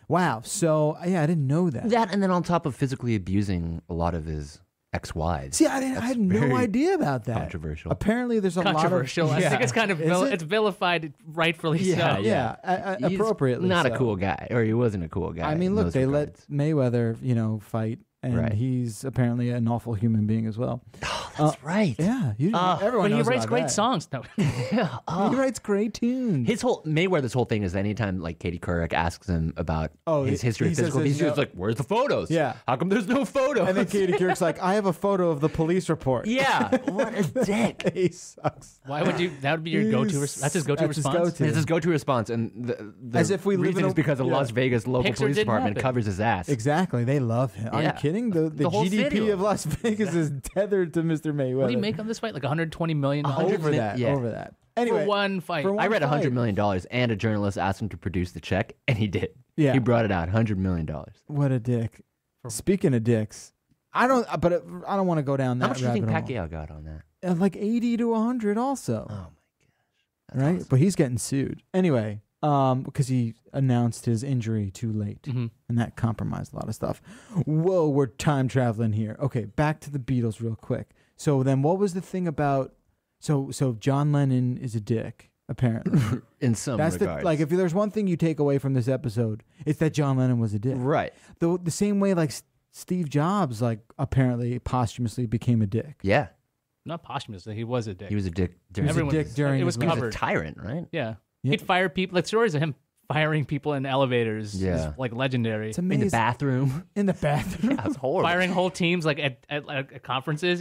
Wow. So yeah, I didn't know that. That, and then on top of physically abusing a lot of his ex-wives. See, I had no idea about that. Controversial. Apparently, there's a controversial. lot of. I think it's kind of it's vilified, rightfully so. Yeah, appropriately. Not so. a cool guy, or he wasn't a cool guy. I mean, look, they let Mayweather, fight. And he's apparently an awful human being as well. Oh, that's right. Yeah, everyone but knows he writes great that. songs. No. He writes great tunes. Mayweather's whole thing is anytime like Katie Couric asks him about his history of physical abuse, he's like, "Where's the photos? Yeah, how come there's no photos?" And then Katie Couric's like, "I have a photo of the police report." Yeah, what a dick. He sucks. Why would you? That would be your go-to. That's his go-to response. It's his go-to response, and the as if we live reason is because the Las Vegas local police department covers his ass. Exactly, they love him. Are you kidding? The GDP of Las Vegas is tethered to Mr. Mayweather. What did he make on this fight? Like $120 million? Over that. Anyway, for one fight. I read $100 million, and a journalist asked him to produce the check, and he did. Yeah. He brought it out, $100 million. What a dick. Speaking of dicks, I don't want to go down that rabbit hole. How much do you think Pacquiao got on that? Like 80 to 100 also. Oh, my gosh. That's right? Awesome. But he's getting sued. Anyway, because he announced his injury too late, and that compromised a lot of stuff. Whoa, we're time traveling here. Okay, back to the Beatles real quick. So then what was the thing about... So John Lennon is a dick, apparently. In some regards. Like, if there's one thing you take away from this episode, it's that John Lennon was a dick. Right. The same way, like, Steve Jobs, like, apparently posthumously became a dick. Yeah. Not posthumously. He was a dick. He was a dick during his life. It was covered. He was a tyrant, right? Yeah. He'd fire people. Like, stories of him firing people in elevators is, like, legendary. It's amazing. In the bathroom. Yeah, it's horrible. Firing whole teams, like, at conferences.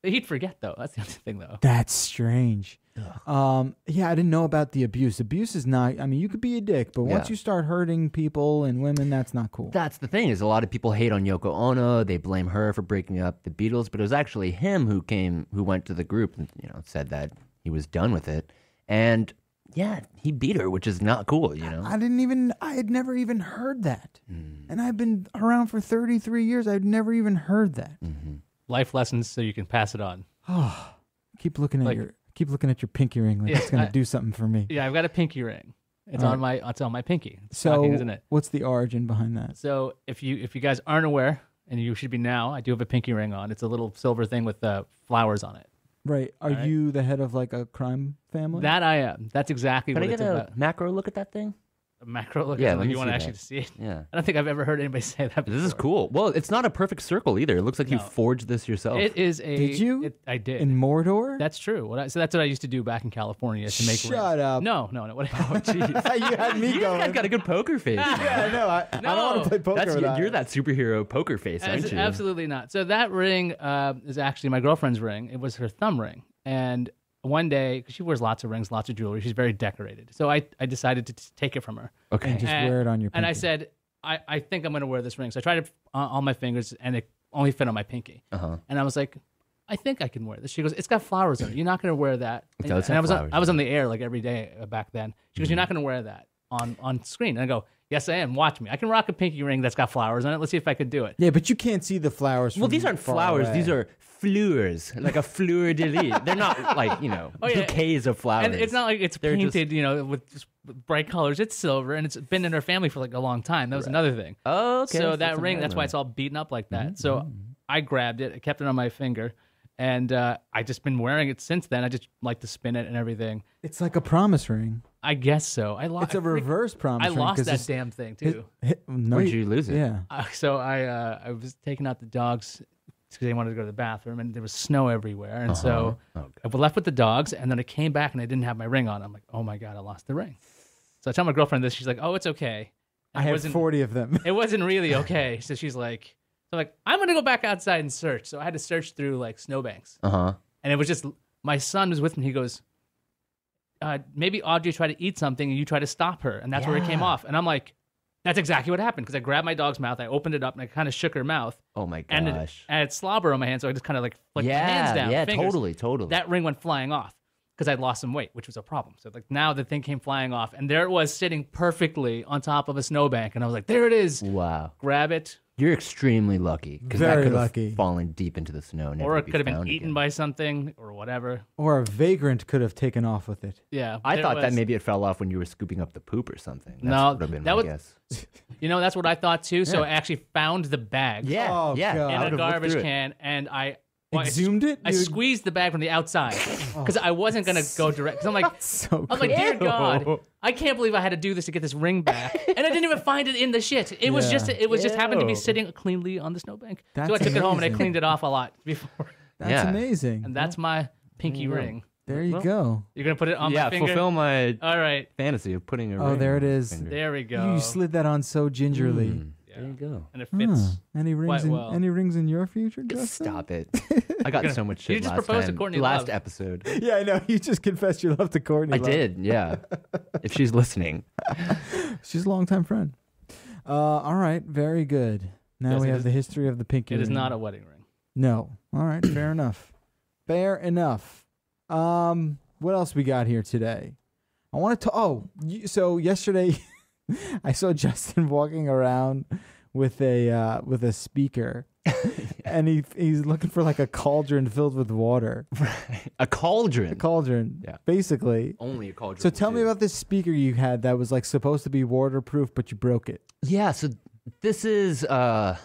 He'd forget, though. That's the other thing, though. That's strange. I didn't know about the abuse. Abuse is not... I mean, you could be a dick, but once you start hurting people and women, that's not cool. That's the thing, is a lot of people hate on Yoko Ono. They blame her for breaking up the Beatles, but it was actually him who went to the group and said that he was done with it. And Yeah, he beat her, which is not cool, you know? I had never even heard that. And I've been around for 33 years. I'd never even heard that. Life lessons so you can pass it on. Oh, keep looking at your pinky ring like it's going to do something for me. Yeah, I've got a pinky ring. It's on my pinky. It's so shocking, isn't it? What's the origin behind that? So if you guys aren't aware, and you should be now, I do have a pinky ring on. It's a little silver thing with flowers on it. Right. Are you the head of like a crime family? That I am. That's exactly what it's about. Can I get a macro look at that thing? A macro look? Yeah, at let me you want see to actually that. see it? Yeah. I don't think I've ever heard anybody say that before. This is cool. Well, it's not a perfect circle either. It looks like you forged this yourself. It is a... Did you? I did. In Mordor? That's true. So that's what I used to do back in California to make rings. Shut up. No. Oh, jeez. You had me You going. guys got a good poker face. Yeah, I know. I don't want to play poker with You're that superhero poker face, aren't you? Absolutely not. So that ring is actually my girlfriend's ring. It was her thumb ring. And one day, because she wears lots of rings, lots of jewelry, she's very decorated. So I decided to take it from her. Okay. And just wear it on your pinky. And I said, I think I'm going to wear this ring. So I tried it on my fingers, and it only fit on my pinky. And I was like, I think I can wear this. She goes, it's got flowers in it. You're not going to wear that. It does and have I was on the air like every day back then. She goes, you're not going to wear that on screen. And I go, yes, I am. Watch me. I can rock a pinky ring that's got flowers on it. Let's see if I can do it. Yeah, but you can't see the flowers. Well, these aren't flowers. Away. These are fleurs, like a fleur de lis. They're not like, bouquets of flowers. And it's not like it's painted, with just bright colors. It's silver, and it's been in her family for like a long time. That was another thing. Oh, okay. So that ring, that's why it's all beaten up like that. So I grabbed it, I kept it on my finger, and I just been wearing it since then. I just like to spin it and everything. It's like a promise ring. I guess so. It's a reverse promise ring. I lost that damn thing too. No, Where'd you lose it? Yeah. So I was taking out the dogs because they wanted to go to the bathroom, and there was snow everywhere. And so I was left with the dogs, and then I came back, and I didn't have my ring on. I'm like, oh, my God, I lost the ring. So I tell my girlfriend this. She's like, oh, it's okay. And I have 40 of them. It wasn't really okay. So she's like, I'm going to go back outside and search. So I had to search through, like, snowbanks. And it was just, my son was with me. He goes, maybe Audrey tried to eat something, and you tried to stop her. And that's where it came off. And I'm like, that's exactly what happened, because I grabbed my dog's mouth, I opened it up, and I kind of shook her mouth. Oh my gosh! And I had slobber on my hand, so I just kind of like flicked my hands down. Yeah, fingers. totally. That ring went flying off because I'd lost some weight, which was a problem. So like now the thing came flying off, and there it was sitting perfectly on top of a snowbank, and I was like, there it is. Wow! Grab it. You're extremely lucky, because that Very could lucky. have fallen deep into the snow, Or it could have been found eaten again. by something or whatever. Or a vagrant could have taken off with it. Yeah, I thought that maybe it fell off when you were scooping up the poop or something. No, would have been that my was- guess. that's what I thought too. So Yeah. I actually found the bag. Yeah, Oh, yeah. God. In I a would've looked garbage through it. can, and I Exhumed it? I You- squeezed the bag from the outside because I wasn't gonna go direct. Because I'm like, So I was like, dear cool. God, I can't believe I had to do this to get this ring back, and I didn't even find it in the shit. It was Yeah. just happened to be Ew. sitting cleanly on the snowbank. That's So I took it home and I amazing. cleaned it off a lot before, That's Yeah. amazing. and that's my pinky ring. There you go. You're gonna put it on my finger. fulfill my All right, fantasy of putting a Oh, ring there on it my is. finger. there we go. You slid that on so gingerly. There you go. And it fits. Any rings? quite In, well. Any rings in your future, Justin? Stop it. I got so much shit You just last proposed to time. Courtney Last Love. episode. Yeah, I know. You just confessed your love to Courtney. I Love. did, yeah. If she's listening. She's a longtime friend. All right, very good. Now Yes, we it have is- the history of the pinky It ring. is not a wedding ring. No. All right, fair enough. Fair enough. What else we got here today? I want to. So yesterday, I saw Justin walking around with a speaker, and he's looking for like a cauldron filled with water. A cauldron. A cauldron, Yeah. basically. Only a cauldron. So tell me about this speaker you had that was like supposed to be waterproof, but you broke it. Yeah, so this is a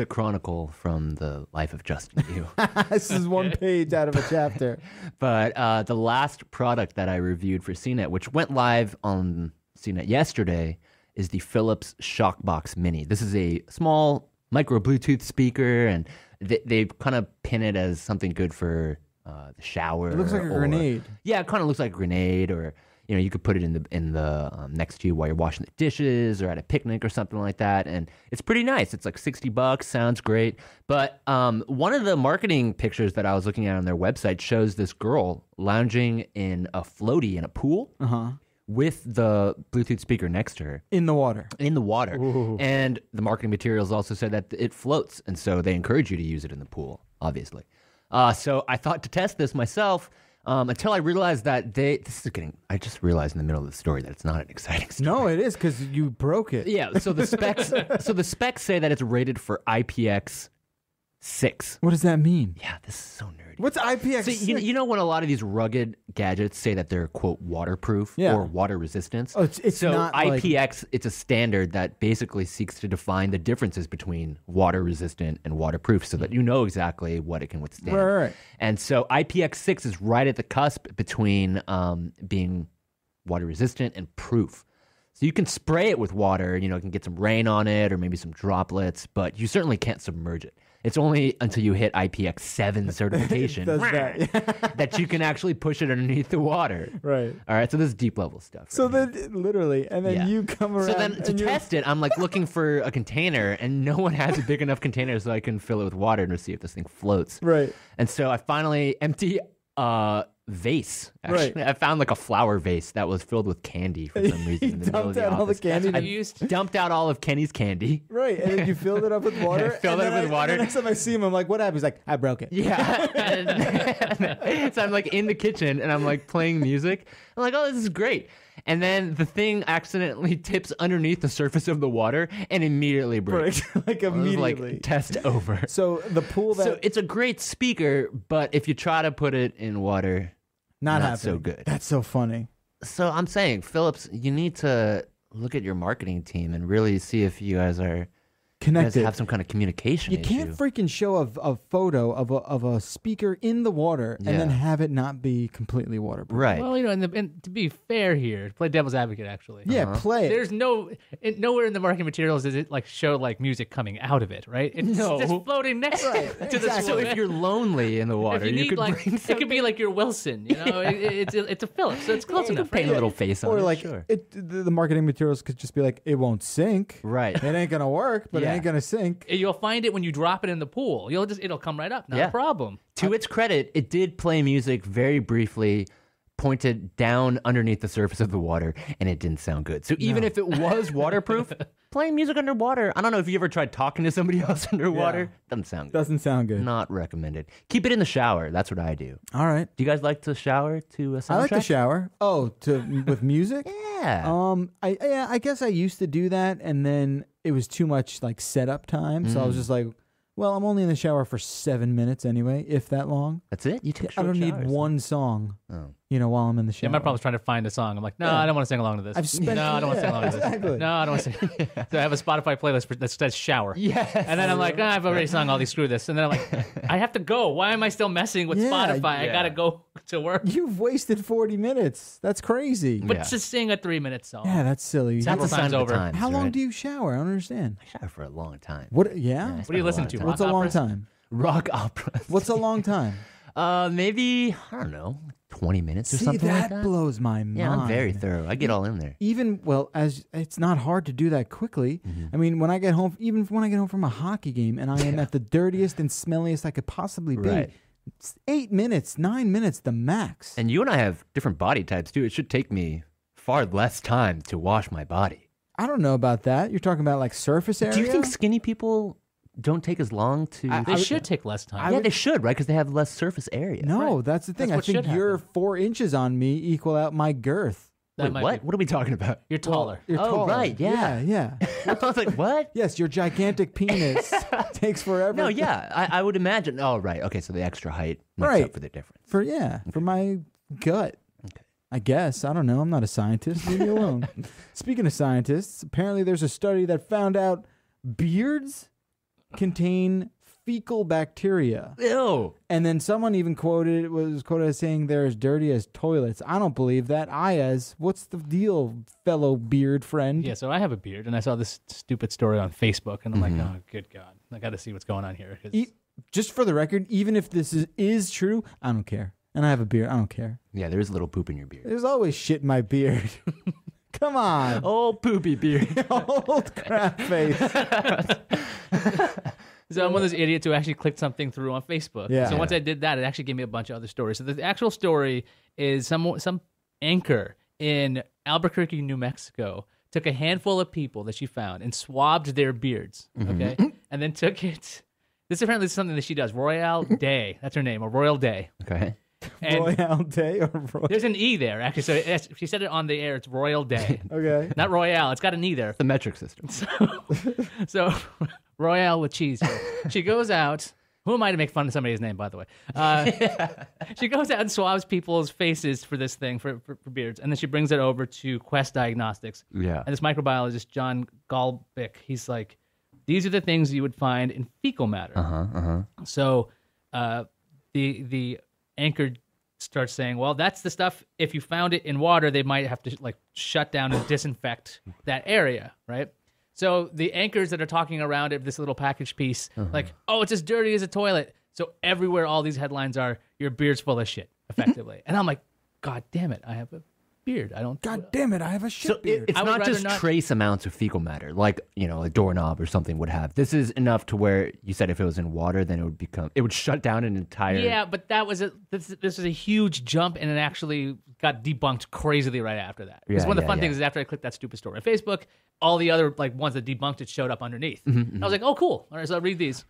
chronicle from the life of Justin Yu. This is one page out of a chapter. But the last product that I reviewed for CNET, which went live on CNET yesterday, is the Philips Shockbox Mini. This is a small micro Bluetooth speaker, and they kind of pin it as something good for the shower. It looks like a grenade. Yeah, it kind of looks like a grenade, or you could put it in the next to you while you're washing the dishes or at a picnic or something like that. And it's pretty nice. It's like $60, sounds great. But one of the marketing pictures that I was looking at on their website shows this girl lounging in a floaty in a pool with the Bluetooth speaker next to her. In the water. In the water. Ooh. And the marketing materials also said that it floats, and so they encourage you to use it in the pool, obviously. So I thought to test this myself, Until I realized that I just realized in the middle of the story that it's not an exciting story. No, it is because you broke it. Yeah, so the specs say that it's rated for IPX6. What does that mean? Yeah, this is so nerdy. What's IPX? So you know when a lot of these rugged gadgets say that they're quote waterproof or water resistant? Oh, it's so not IPX. It's a standard that basically seeks to define the differences between water resistant and waterproof, so that you know exactly what it can withstand. Right. And so IPX6 is right at the cusp between being water resistant and proof. So you can spray it with water, you can get some rain on it or maybe some droplets, but you certainly can't submerge it. It's only until you hit IPX7 certification that you can actually push it underneath the water. Right. All right, so this is deep level stuff. So then, literally, and then you come around. So then to test it, I'm like looking for a container, and no one has a big enough container so I can fill it with water and see if this thing floats. Right. And so I finally empty vase. Actually. Right. I found like a flower vase that was filled with candy for some reason. In the middle of the all the office. candy. I dumped out all of Kenny's candy. Right, and then you filled it up with water. Filled it with water. And the next time I see him, I'm like, "What happened?" He's like, "I broke it." Yeah. So I'm like in the kitchen and I'm like playing music. I'm like, "Oh, this is great." And then the thing accidentally tips underneath the surface of the water and immediately breaks. Like immediately. Like, test over. So the pool So it's a great speaker, but if you try to put it in water, not so good. That's so funny. So I'm saying, Phillips, you need to look at your marketing team and really see if you guys are connected. You guys have some kind of communication You can't freaking show a photo of a speaker in the water and then have it not be completely waterproof. Right. Well, and to be fair here, to play devil's advocate, actually. Yeah, play it. There's nowhere in the marketing materials does it like show like music coming out of it, right? It's just floating next to the So if you're lonely in the water, you could like, bring something. it could be like your Wilson, it's a Phillips, so it's close enough. Paint a little face on it. Or like sure. the marketing materials could just be like, it won't sink. Right. It ain't gonna work, but it ain't gonna sink. You'll find it when you drop it in the pool. It'll come right up. Not a problem. To its credit, it did play music very briefly, pointed down underneath the surface of the water, and it didn't sound good. So even if it was waterproof, playing music underwater, I don't know if you ever tried talking to somebody else underwater. Doesn't sound good. Doesn't sound good. Not recommended. Keep it in the shower. That's what I do. All right. Do you guys like to shower to a soundtrack? I like to shower. Oh, with music? Yeah. I guess I used to do that, and then it was too much like setup time. So I was just like, well, I'm only in the shower for 7 minutes anyway, if that long. That's it? You take I don't need showers, one song, while I'm in the shower. Yeah, my problem is trying to find a song. I'm like, no, I don't want to sing along to this. I don't want to sing along to this. Exactly. No, I don't want to sing. So I have a Spotify playlist that says shower. Yes. And then I'm like, I've already sung all these, screw this. And then I'm like, I have to go. Why am I still messing with Spotify? I got to go to work. You've wasted 40 minutes. That's crazy. But just sing a 3-minute song. Yeah, that's silly. Several That's a sign times of over. the times, How long right? do you shower? I don't understand. I shower for a long time. What? Yeah. What do you listen to? What's a Rock long operas? time? Rock opera. What's a long time? Maybe, I don't know, 20 minutes or See, something that like that. blows my mind. Yeah, I'm very thorough. I get all in there. Even as it's not hard to do that quickly. I mean, when I get home, even when I get home from a hockey game, and I am at the dirtiest and smelliest I could possibly be, Right. it's 8 minutes, 9 minutes, the max. And you and I have different body types, too. It should take me far less time to wash my body. I don't know about that. You're talking about like surface area. Do you think skinny people don't take as long to... They should take less time. Yeah, they should, right? Because they have less surface area. No, Right. that's the thing. That's I what think should your happen. 4 inches on me equal out my girth. That Wait, might what? be- What are we talking about? You're taller. You're Oh, taller. right, yeah. Yeah. I was like, what? Yes, your gigantic penis takes forever. No, yeah, I would imagine. Oh, right. Okay, so the extra height makes Right. up for the difference. For my gut. Okay. I guess. I don't know. I'm not a scientist. Leave me alone. Speaking of scientists, apparently there's a study that found out beards contain fecal bacteria. Ew. And then someone even was quoted as saying they're as dirty as toilets. I don't believe that. What's the deal, fellow beard friend? Yeah, so I have a beard, and I saw this stupid story on Facebook, and I'm like, oh, good God. I got to see what's going on here. 'cause- Just for the record, even if this is true, I don't care. And I have a beard. I don't care. Yeah, there's a little poop in your beard. There's always shit in my beard. Come on. Oh, poopy beard. Old crap face. So I'm one of those idiots who actually clicked something through on Facebook. Yeah. So once I did that, it actually gave me a bunch of other stories. So the actual story is some anchor in Albuquerque, New Mexico, took a handful of people that she found and swabbed their beards, okay? And then took it. This apparently is something that she does. Royale Day. That's her name, a Royal Day. Okay. And Royale Day or Royale? there's an E there, actually. So she said it on the air. It's Royal Day. Okay. Not Royale. It's got an E there. The metric system. So Royale with cheese. She goes out. Who am I to make fun of somebody's name, by the way? She goes out and swabs people's faces for this thing, for beards. And then she brings it over to Quest Diagnostics. Yeah. And this microbiologist, John Galbick, he's like, these are the things you would find in fecal matter. So the anchor starts saying, well, that's the stuff. If you found it in water, they might have to like shut down and disinfect that area, right? So the anchors that are talking around it, this little package piece, like, oh, it's as dirty as a toilet. So everywhere all these headlines are, your beard's full of shit, effectively. And I'm like, God damn it, I have a beard. I don't. God damn it, I have a shit So beard. it's I would not rather just not- trace amounts of fecal matter, like, you know, a doorknob or something would have. This is enough to where you said if it was in water, then it would shut down an entire. Yeah, but this was a huge jump, and it actually got debunked crazily right after that. Because Yeah, one of the yeah, fun yeah. things is after I clicked that stupid story on Facebook, all the other like ones that debunked it showed up underneath. I was like, oh, cool. All right, so I'll read these.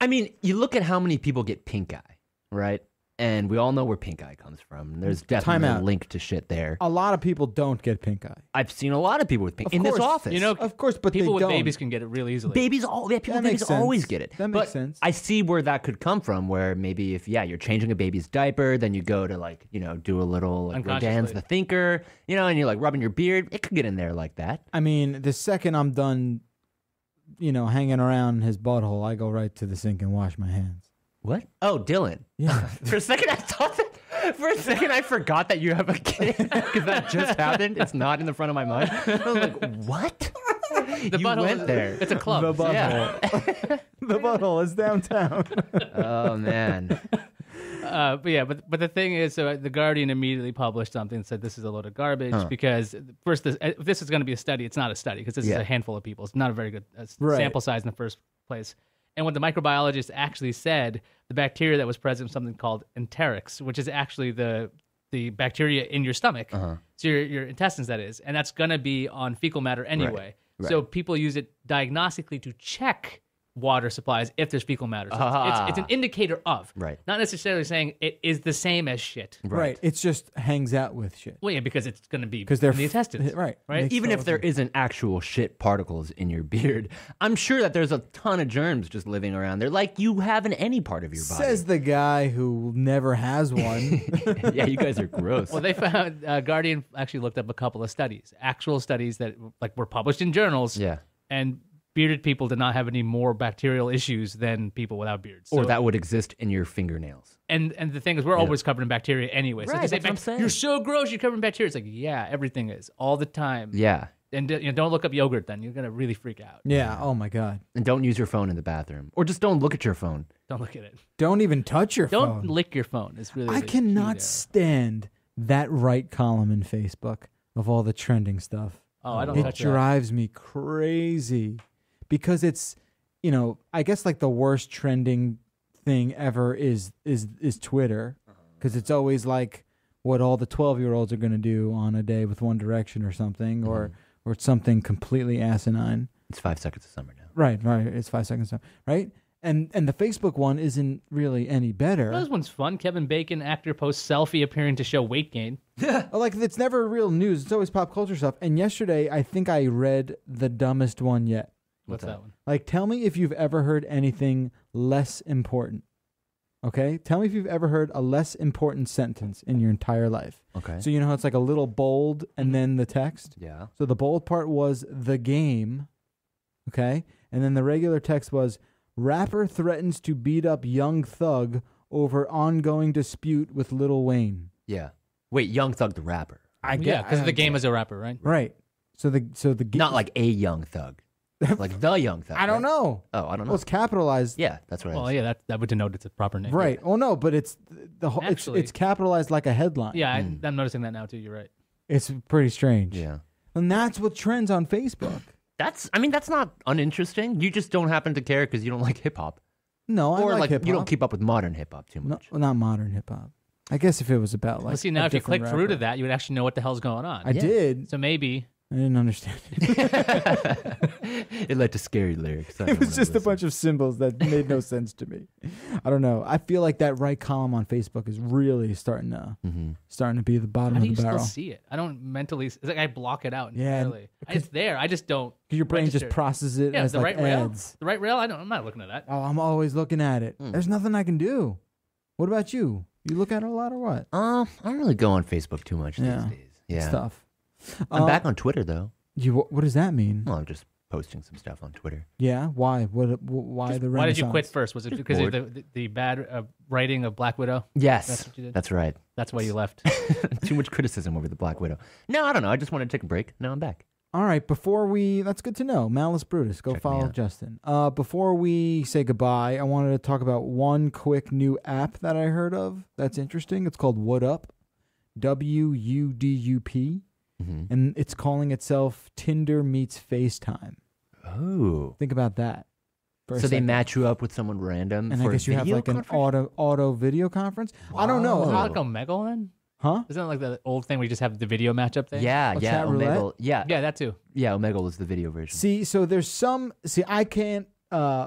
I mean, you look at how many people get pink eye, right? And we all know where pink eye comes from. There's definitely a out. link to shit there. A lot of people don't get pink eye. I've seen a lot of people with pink Of in this course. office. You know, Of course, but people they with don't. babies can get it really easily. Babies, people That with babies makes sense. always get it. That makes But sense. I see where that could come from. Where maybe if you're changing a baby's diaper, then you go to like do a little like Rodin's Unconsciously. The Thinker, and you're like rubbing your beard. It could get in there like that. I mean, the second I'm done, hanging around his butthole, I go right to the sink and wash my hands. What? Oh, Dylan. Yeah. For a second, I thought that. For a second, I forgot that you have a kid because that just happened. It's not in the front of my mind. I was like, what? The You butthole went there. It's a club. The butthole. Yeah. The butthole is downtown. Oh man. But the thing is, so the Guardian immediately published something and said this is a load of garbage because first, if this is going to be a study, it's not a study because this is a handful of people. It's not a very good sample size in the first place. And what the microbiologist actually said, the bacteria that was present was something called enterics, which is actually the bacteria in your stomach, so your intestines, that is, and that's going to be on fecal matter anyway. Right. So people use it diagnostically to check water supplies if there's fecal matter. So it's an indicator of, Right. not necessarily saying it is the same as shit. Right. It just hangs out with shit. Well, yeah, because it's going to be Because they're in the intestines. Right. Right. Even if there isn't actual shit particles in your beard, I'm sure that there's a ton of germs just living around there, like you have in any part of your body. Says the guy who never has one. Yeah, you guys are gross. Well, they found Guardian actually looked up a couple of studies, actual studies that like were published in journals. Yeah. And bearded people did not have any more bacterial issues than people without beards. Or So- that would exist in your fingernails. And the thing is, we're always covered in bacteria anyway. So Right, they say, that's what I'm saying. you're so gross, you're covered in bacteria. It's like, yeah, everything is all the time. Yeah. And don't look up yogurt then. You're going to really freak out. Yeah. Oh my God. And don't use your phone in the bathroom. Or just don't look at your phone. Don't look at it. Don't even touch your Don't phone. lick your phone. It's really I the key cannot there. stand that right column in Facebook of all the trending stuff. Oh, I don't It touch that. drives me crazy because it's, I guess like the worst trending thing ever is Twitter, because it's always like what all the 12-year-olds are going to do on a day with One Direction or something, or it's something completely asinine. It's 5 seconds of summer now. Right. It's 5 seconds, right? And the Facebook one isn't really any better. This one's fun. Kevin Bacon, actor, posts selfie appearing to show weight gain. Like, it's never real news. It's always pop culture stuff. And yesterday, I think I read the dumbest one yet. What's that one? Like, tell me if you've ever heard anything less important. Okay? Tell me if you've ever heard a less important sentence in your entire life. Okay. So you know how it's like a little bold and then the text? Yeah. So the bold part was the game. Okay? And then the regular text was, rapper threatens to beat up young thug over ongoing dispute with Lil Wayne. Yeah. Wait, Young Thug the rapper. Yeah, because the game is a rapper, right? Right. So the Not like a young thug. Like the young thug. I don't right? know. Oh, I don't know. Well, it's capitalized. Yeah, that's right. Well, yeah, that would denote it's a proper name. Right. Oh no, but it's the whole. Actually- It's capitalized like a headline. Yeah, I'm noticing that now too. You're right. It's pretty strange. Yeah. And that's what trends on Facebook. That's not uninteresting. You just don't happen to care because you don't like hip hop. No, I Or like like hip-hop. you don't keep up with modern hip hop too No, much. not modern hip hop. I guess if it was about like. Well, see, now a if you different click through to rapper. that, you would actually know what the hell's going on. I did. So maybe I didn't understand it. It led to scary lyrics. It was just a bunch of symbols that made no sense to me. I don't know. I feel like that right column on Facebook is really starting to be the bottom How of do you the barrel. still see it? I don't mentally. It's like I block it out Yeah, entirely. It's there. I just don't. Your brain register. just processes it Yeah, as the like right rail. ads. The right rail. I'm not looking at that. Oh, I'm always looking at it. There's nothing I can do. What about you? You look at it a lot or what? I don't really go on Facebook too much these days. Yeah. Stuff. I'm back on Twitter though. What does that mean? Well, I'm just posting some stuff on Twitter. Yeah. Why? Why the Renaissance? Why did you quit first? Was it Just because of bored. the bad writing of Black Widow? Yes, That's what you did? that's right. That's why you left. Too much criticism over the Black Widow. No, I don't know. I just wanted to take a break. Now I'm back. All right, that's good to know. Malice Brutus, go Check me follow out. Justin. Before we say goodbye, I wanted to talk about one quick new app that I heard of that's interesting. It's called Wudup, WUDUP, and it's calling itself Tinder meets FaceTime. Oh. Think about that. for a So they second. match you up with someone random And for I guess a you have video like an conference? auto video conference. I don't know. Isn't Whoa. that like Omegle then? Huh? Isn't that like the old thing where you just have the video matchup thing? Yeah, Oh, yeah, chat roulette? Omegle. Yeah, Yeah, that too. yeah, Omegle is the video version. See, so there's some. See, I can't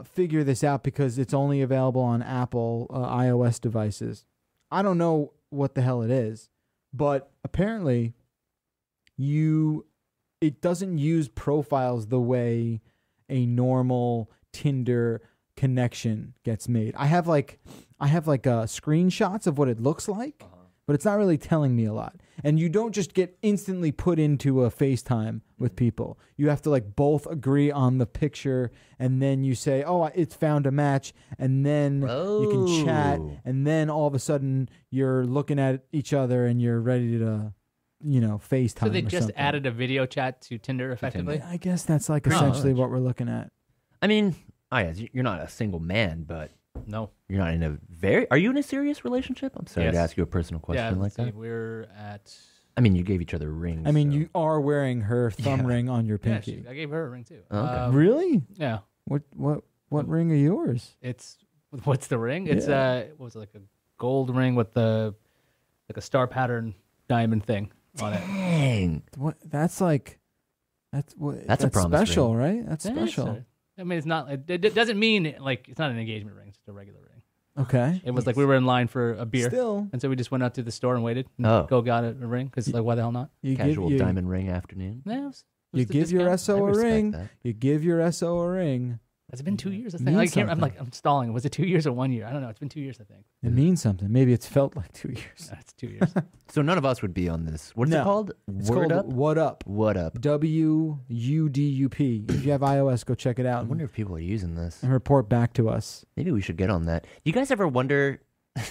figure this out because it's only available on Apple iOS devices. I don't know what the hell it is, but apparently, it doesn't use profiles the way a Tinder connection gets made. I have screenshots of what it looks like, but it's not really telling me a lot. And you don't just get instantly put into a FaceTime with people. You have to like both agree on the picture, and then you say, "Oh, it's found a match," and then you can chat, Oh. and then all of a sudden you're looking at each other and you're ready to, FaceTime. So they or just something. added a video chat to Tinder effectively? I guess that's like Pretty essentially much. what we're looking at. I mean, you're not a single man, but No. you're not in a Are you in a serious relationship? I'm sorry to Yes. ask you a personal question Yeah, like let's see, that. we're at... I mean, you gave each other rings. I mean, so- you are wearing her thumb ring on your Yeah, pinky. I gave her a ring too. Okay. Really? Yeah. What ring are yours? It's... What's the ring? It's what was it, like a gold ring with like a star pattern diamond thing on it. Dang. What? That's a promise special, right? That's Yeah, special. I mean, it's not... It doesn't mean, like, it's not an engagement ring. It's just a regular ring. Okay. It was like we were in line for a beer. Still, And so we just went out to the store and waited and Oh. got a ring because, like, why the hell not? you Casual give, diamond ring afternoon. Yeah, it was you the give your discount. SO I a respect ring. that. You give your SO a ring. It's been 2 years, I Means think. I can't, something. I'm stalling. Was it 2 years or 1 year? I don't know. It's been 2 years, I think. It means something. Maybe it's felt like 2 years. It's 2 years. So none of us would be on this. What is it No. called? It's Word called up? What Up. What up? WUDUP. If you have iOS, go check it out I wonder if people are using this. and report back to us. Maybe we should get on that. Do you guys ever wonder? Do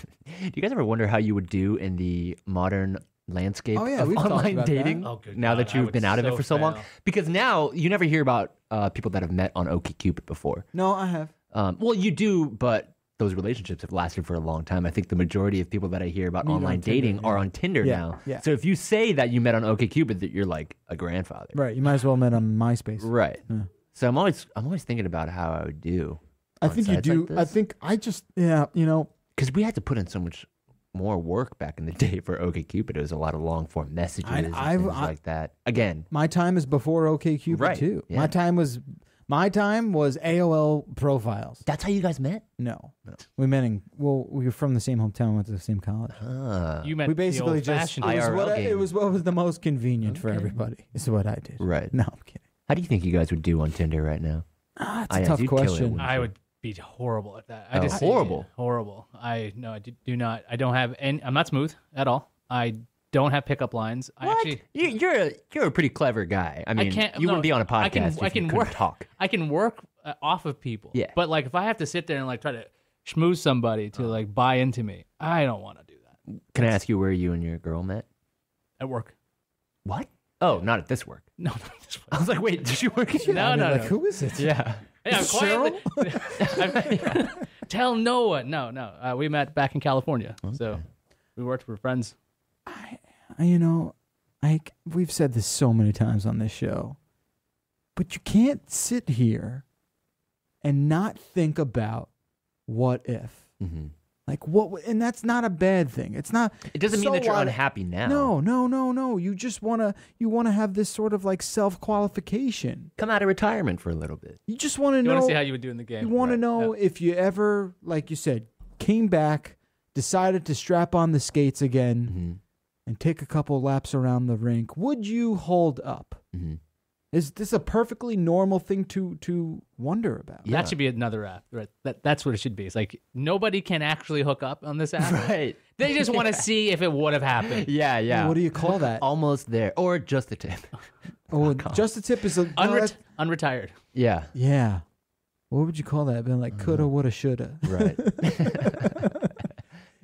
you guys ever wonder how you would do in the modern landscape Oh, yeah, of we've talked online about dating? that. Oh, good now God, that I you've would been out of it so for so long, fail. because now you never hear about people that have met on OkCupid before. No, I have. Well, you do, but those relationships have lasted for a long time. I think the majority of people that I hear about Meet on online Tinder, dating yeah. are on Tinder Yeah, now. yeah. So if you say that you met on OkCupid, that you're like a grandfather, Right. You might as well met on MySpace. right? Yeah. So I'm always thinking about how I would do. I on think you sites do. like this. I think I just, yeah, Because we had to put in so much more work back in the day for OkCupid. It was a lot of long form messages and things like that. Again, my time is before OkCupid Right, too. yeah. My time was AOL profiles. that's how you guys met. No. We were from the same hometown, went to the same college. You met We basically the just old-fashioned IRL game. it was what was the most convenient for everybody. Is what I did. Right. No, I'm kidding. How do you think you guys would do on Tinder right now? It's a Yeah, tough you'd kill it, question. wouldn't I you? would be horrible at that. Oh, horrible. Horrible. I do not. I don't have any. I'm not smooth at all. I don't have pickup lines. I actually. You're a pretty clever guy. I mean, can't- you no, wouldn't be on a I podcast can- if I you can couldn't work- talk. I can work off of people. Yeah. But like, if I have to sit there and like try to schmooze somebody to like buy into me, I don't want to do that Can I ask you where you and your girl met? at work. What? Oh, not at this work. No, not this I was like, wait, did you work? No, no, Like, no. who is it? Yeah. Yeah, quietly. Tell no one. No. We met back in California, so we worked for friends. We've said this so many times on this show, but you can't sit here and not think about what if. Mm-hmm. Like what? And that's not a bad thing. It's not. It doesn't mean that you're unhappy now. No. You just wanna have this sort of like self-qualification. Come out of retirement for a little bit. You just want to know. You want to see how you would do in the game. You want to know if you ever, like you said, came back, decided to strap on the skates again, and take a couple laps around the rink. Would you hold up? Is this a perfectly normal thing to wonder about? That should be another app. Right? That's what it should be. It's like nobody can actually hook up on this app. Right. They just want to see if it would have happened. Yeah. What do you call that? Almost there. Or just a tip. Oh, just a tip is unretired. Yeah. Yeah. What would you call that? Been like coulda, woulda, shoulda. Right.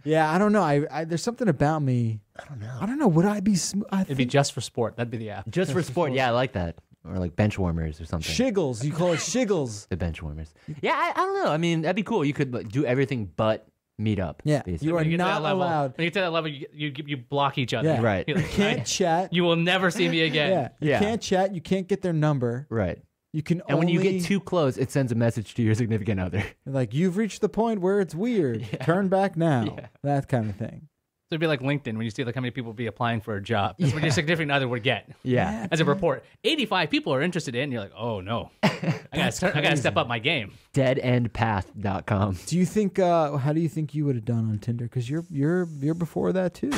Yeah, I don't know. I there's something about me. I don't know. Would I be? It'd be just for sport. That'd be the app. Just for sport. Yeah, I like that. Or like bench warmers or something. Shiggles. You call it shiggles. The bench warmers. Yeah, I don't know. I mean, that'd be cool. You could like, do everything but meet up. Yeah, basically. you are not allowed. When you get to that level, you block each other. Yeah. Right. You Can't chat. You will never see me again. You can't chat. You can't get their number. Right. You can And when you get too close, it sends a message to your significant other. Like, you've reached the point where it's weird. Turn back now. That kind of thing. So it'd be like LinkedIn when you see like how many people be applying for a job. That's what your significant other would get. Yeah. As a report, 85 people are interested in. You're like, oh no, I gotta step up my game. Deadendpath.com. Do you think? How do you think you would have done on Tinder? Because you're before that too.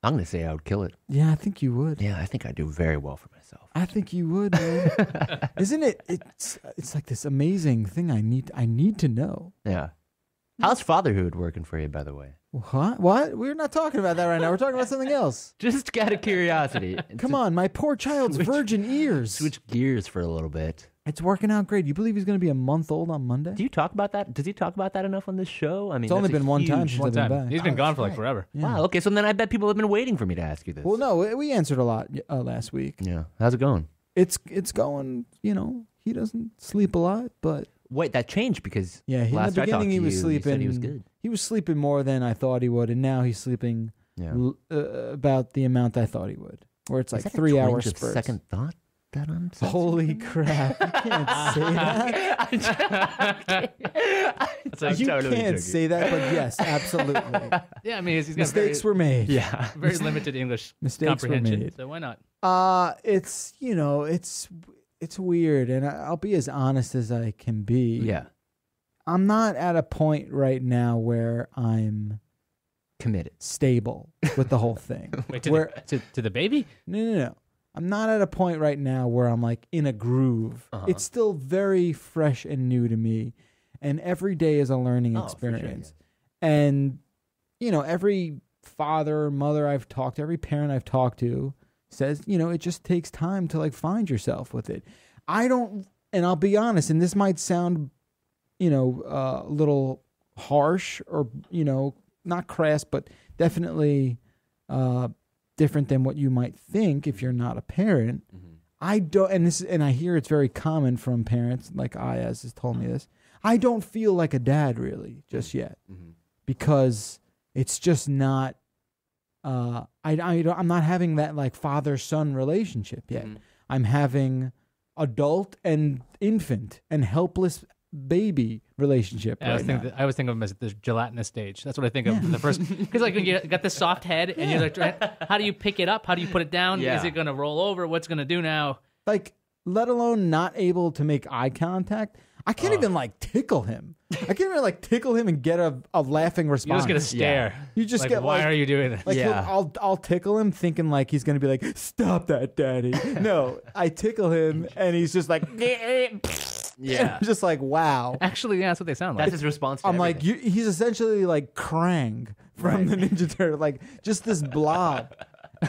I'm gonna say I would kill it. Yeah, I think you would. Yeah, I think I do very well for myself. I think you would, man. Isn't it? It's like this amazing thing. I need to know. Yeah. How's fatherhood working for you, by the way? What? We're not talking about that right now. We're talking about something else. Just out of curiosity. Come on, my poor child's virgin ears. Switch gears for a little bit. It's working out great. You believe he's going to be a month old on Monday? Do you talk about that? Does he talk about that enough on this show? I mean, it's only been one time since I've been back. He's been gone for like forever. Yeah. Wow. Okay, so then I bet people have been waiting for me to ask you this. Well, no, we answered a lot last week. Yeah. How's it going? It's going. He doesn't sleep a lot, but. Wait, that changed because in the beginning he was sleeping. You said he was good. He was sleeping more than I thought he would, and now he's sleeping about the amount I thought he would. Where it's like 3 hours spurts. Second thought that I'm saying? Holy crap! You can't say that. You can't say that, but yes, absolutely. Yeah, I mean, he's got mistakes were made. Yeah, very limited English mistakes were comprehension. made. So why not? It's weird, and I'll be as honest as I can be. Yeah. I'm not at a point right now where I'm committed, stable with the whole thing. Wait, to the baby? No. I'm not at a point right now where I'm like in a groove. It's still very fresh and new to me, and every day is a learning experience. For sure, yeah. And every father, mother I've talked to, every parent I've talked to says, it just takes time to like find yourself with it. And I'll be honest, and this might sound, a little harsh or, not crass, but definitely different than what you might think if you're not a parent. Mm-hmm. I don't, and I hear it's very common from parents, like Ayaz has told me this. I don't feel like a dad really just yet, because it's just not. I'm not having that like father-son relationship yet. I'm having adult and infant and helpless baby relationship. I always think of him as the gelatinous stage. That's what I think of the first. Because like when you got this soft head and you're like, how do you pick it up? How do you put it down? Yeah. Is it going to roll over? What's going to do now? Like, let alone not able to make eye contact. I can't even like tickle him. I can't even like tickle him and get a laughing response. You're just gonna stare. Yeah. You just like, get why are you doing this? Like I'll tickle him thinking like he's gonna be like, stop that, daddy. No, I tickle him and he's just like, yeah. I'm just like, wow. Actually, yeah, that's what they sound like. That's his response to I'm everything. like, he's essentially like Krang from the Ninja Turtle, like just this blob.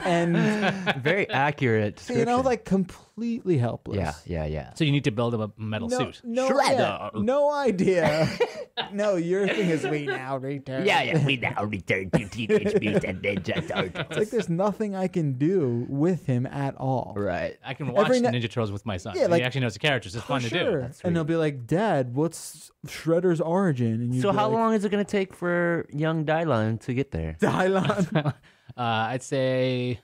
And very accurate description. like completely helpless. Yeah. So you need to build him a metal suit. No idea. No, your thing is we now return. Yeah, we now return to Teenage Mutant Ninja Turtles. It's like there's nothing I can do with him at all. Right. I can watch the Ninja Turtles with my son. Yeah, he actually knows the characters. It's fun to do. And they'll be like, Dad, what's Shredder's origin? And so how long is it going to take for young Dylan to get there? Dylan? I'd say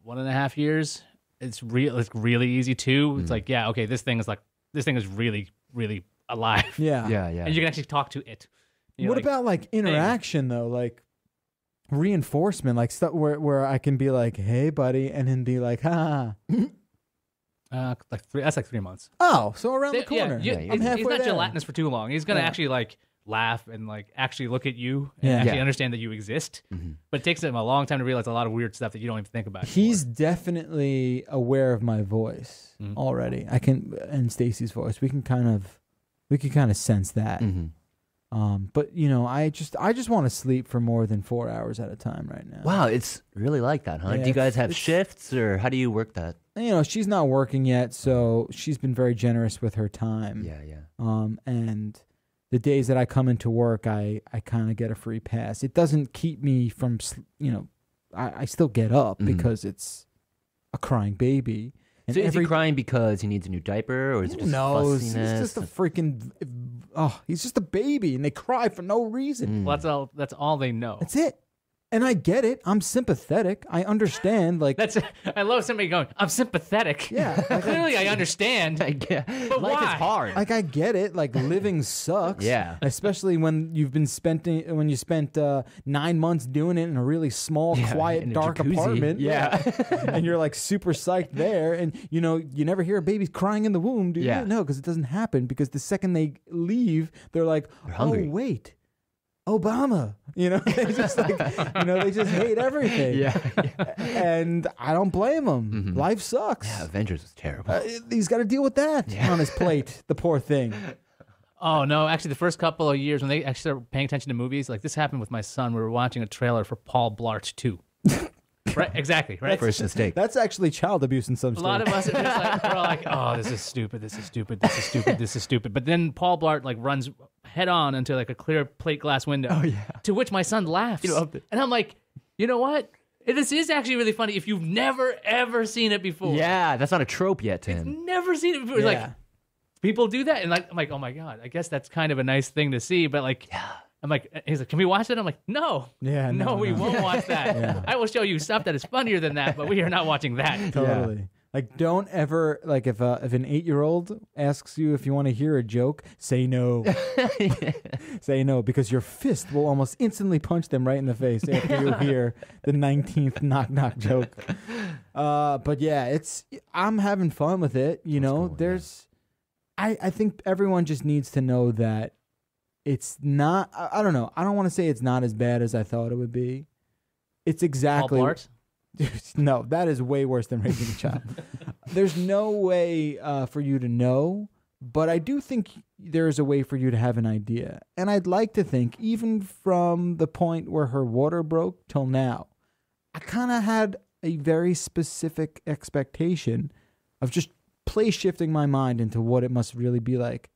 1.5 years. It's really easy too. It's like, okay, this thing is really, really alive. Yeah. And you can actually talk to it. What about like interaction though? Like reinforcement, like stuff where I can be like, "Hey, buddy," and then be like, "Ha." That's like 3 months. Oh, so around the corner. I'm halfway he's not there. gelatinous for too long. He's gonna actually like laugh and like actually look at you and actually understand that you exist. But it takes him a long time to realize a lot of weird stuff that you don't even think about. He's definitely aware of my voice already. I can, and Stacy's voice. We can kind of sense that. But you know, I just want to sleep for more than 4 hours at a time right now. Wow, it's really like that, huh? Yeah, do you guys have shifts, or how do you work that? You know, she's not working yet, so she's been very generous with her time. Yeah. And the days that I come into work, I kind of get a free pass. It doesn't keep me from, you know, I still get up because it's a crying baby. And so is he crying because he needs a new diaper, or is it just fussiness? He's just a freaking, he's just a baby, and they cry for no reason. Well, that's all they know. That's it. And I get it. I'm sympathetic. I understand. Like I love somebody going, "I'm sympathethetic." Yeah, like clearly I understand. I get, but life why? is hard. Like I get it. Like living sucks. Yeah. Especially when you spent 9 months doing it in a really small, quiet, dark apartment. Yeah. And you're like super psyched there, and you know you never hear a baby crying in the womb, do you? Yeah. No, because it doesn't happen. Because the second they leave, they're like, hungry. "Oh wait, Obama." You know, they just like, they just hate everything. Yeah. And I don't blame them. Life sucks. Yeah, Avengers was terrible. He's got to deal with that on his plate. The poor thing. Oh no! Actually, the first couple of years when they actually started paying attention to movies, like this happened with my son. We were watching a trailer for Paul Blart 2. Right? Exactly. Right. First mistake. That's actually child abuse in some A states. lot of us are just like, we're all like, "Oh, this is stupid. This is stupid. This is stupid. This is stupid." But then Paul Blart like runs head on into like a clear plate glass window. Oh yeah. To which my son laughs. He loved it. And I'm like, you know what? This is actually really funny if you've never ever seen it before. Yeah, that's not a trope yet to him. Never seen it before. It's like people do that, and like I'm like, oh my god, I guess that's kind of a nice thing to see. But like, I'm like, he's like, can we watch it? I'm like, no, no, we won't watch that. I will show you stuff that is funnier than that, but we are not watching that. Totally. Yeah. Like, don't ever, like, if an 8-year-old asks you if you want to hear a joke, say no. Say no, because your fist will almost instantly punch them right in the face after you hear the 19th knock-knock joke. But yeah, I'm having fun with it. You know, cool, I think everyone just needs to know that it's not, I don't know. I don't want to say it's not as bad as I thought it would be. It's exactly. Paul Blart? No, that is way worse than raising a child. There's no way for you to know, but I do think there's a way for you to have an idea. And I'd like to think, even from the point where her water broke till now, I kind of had a very specific expectation of just place shifting my mind into what it must really be like.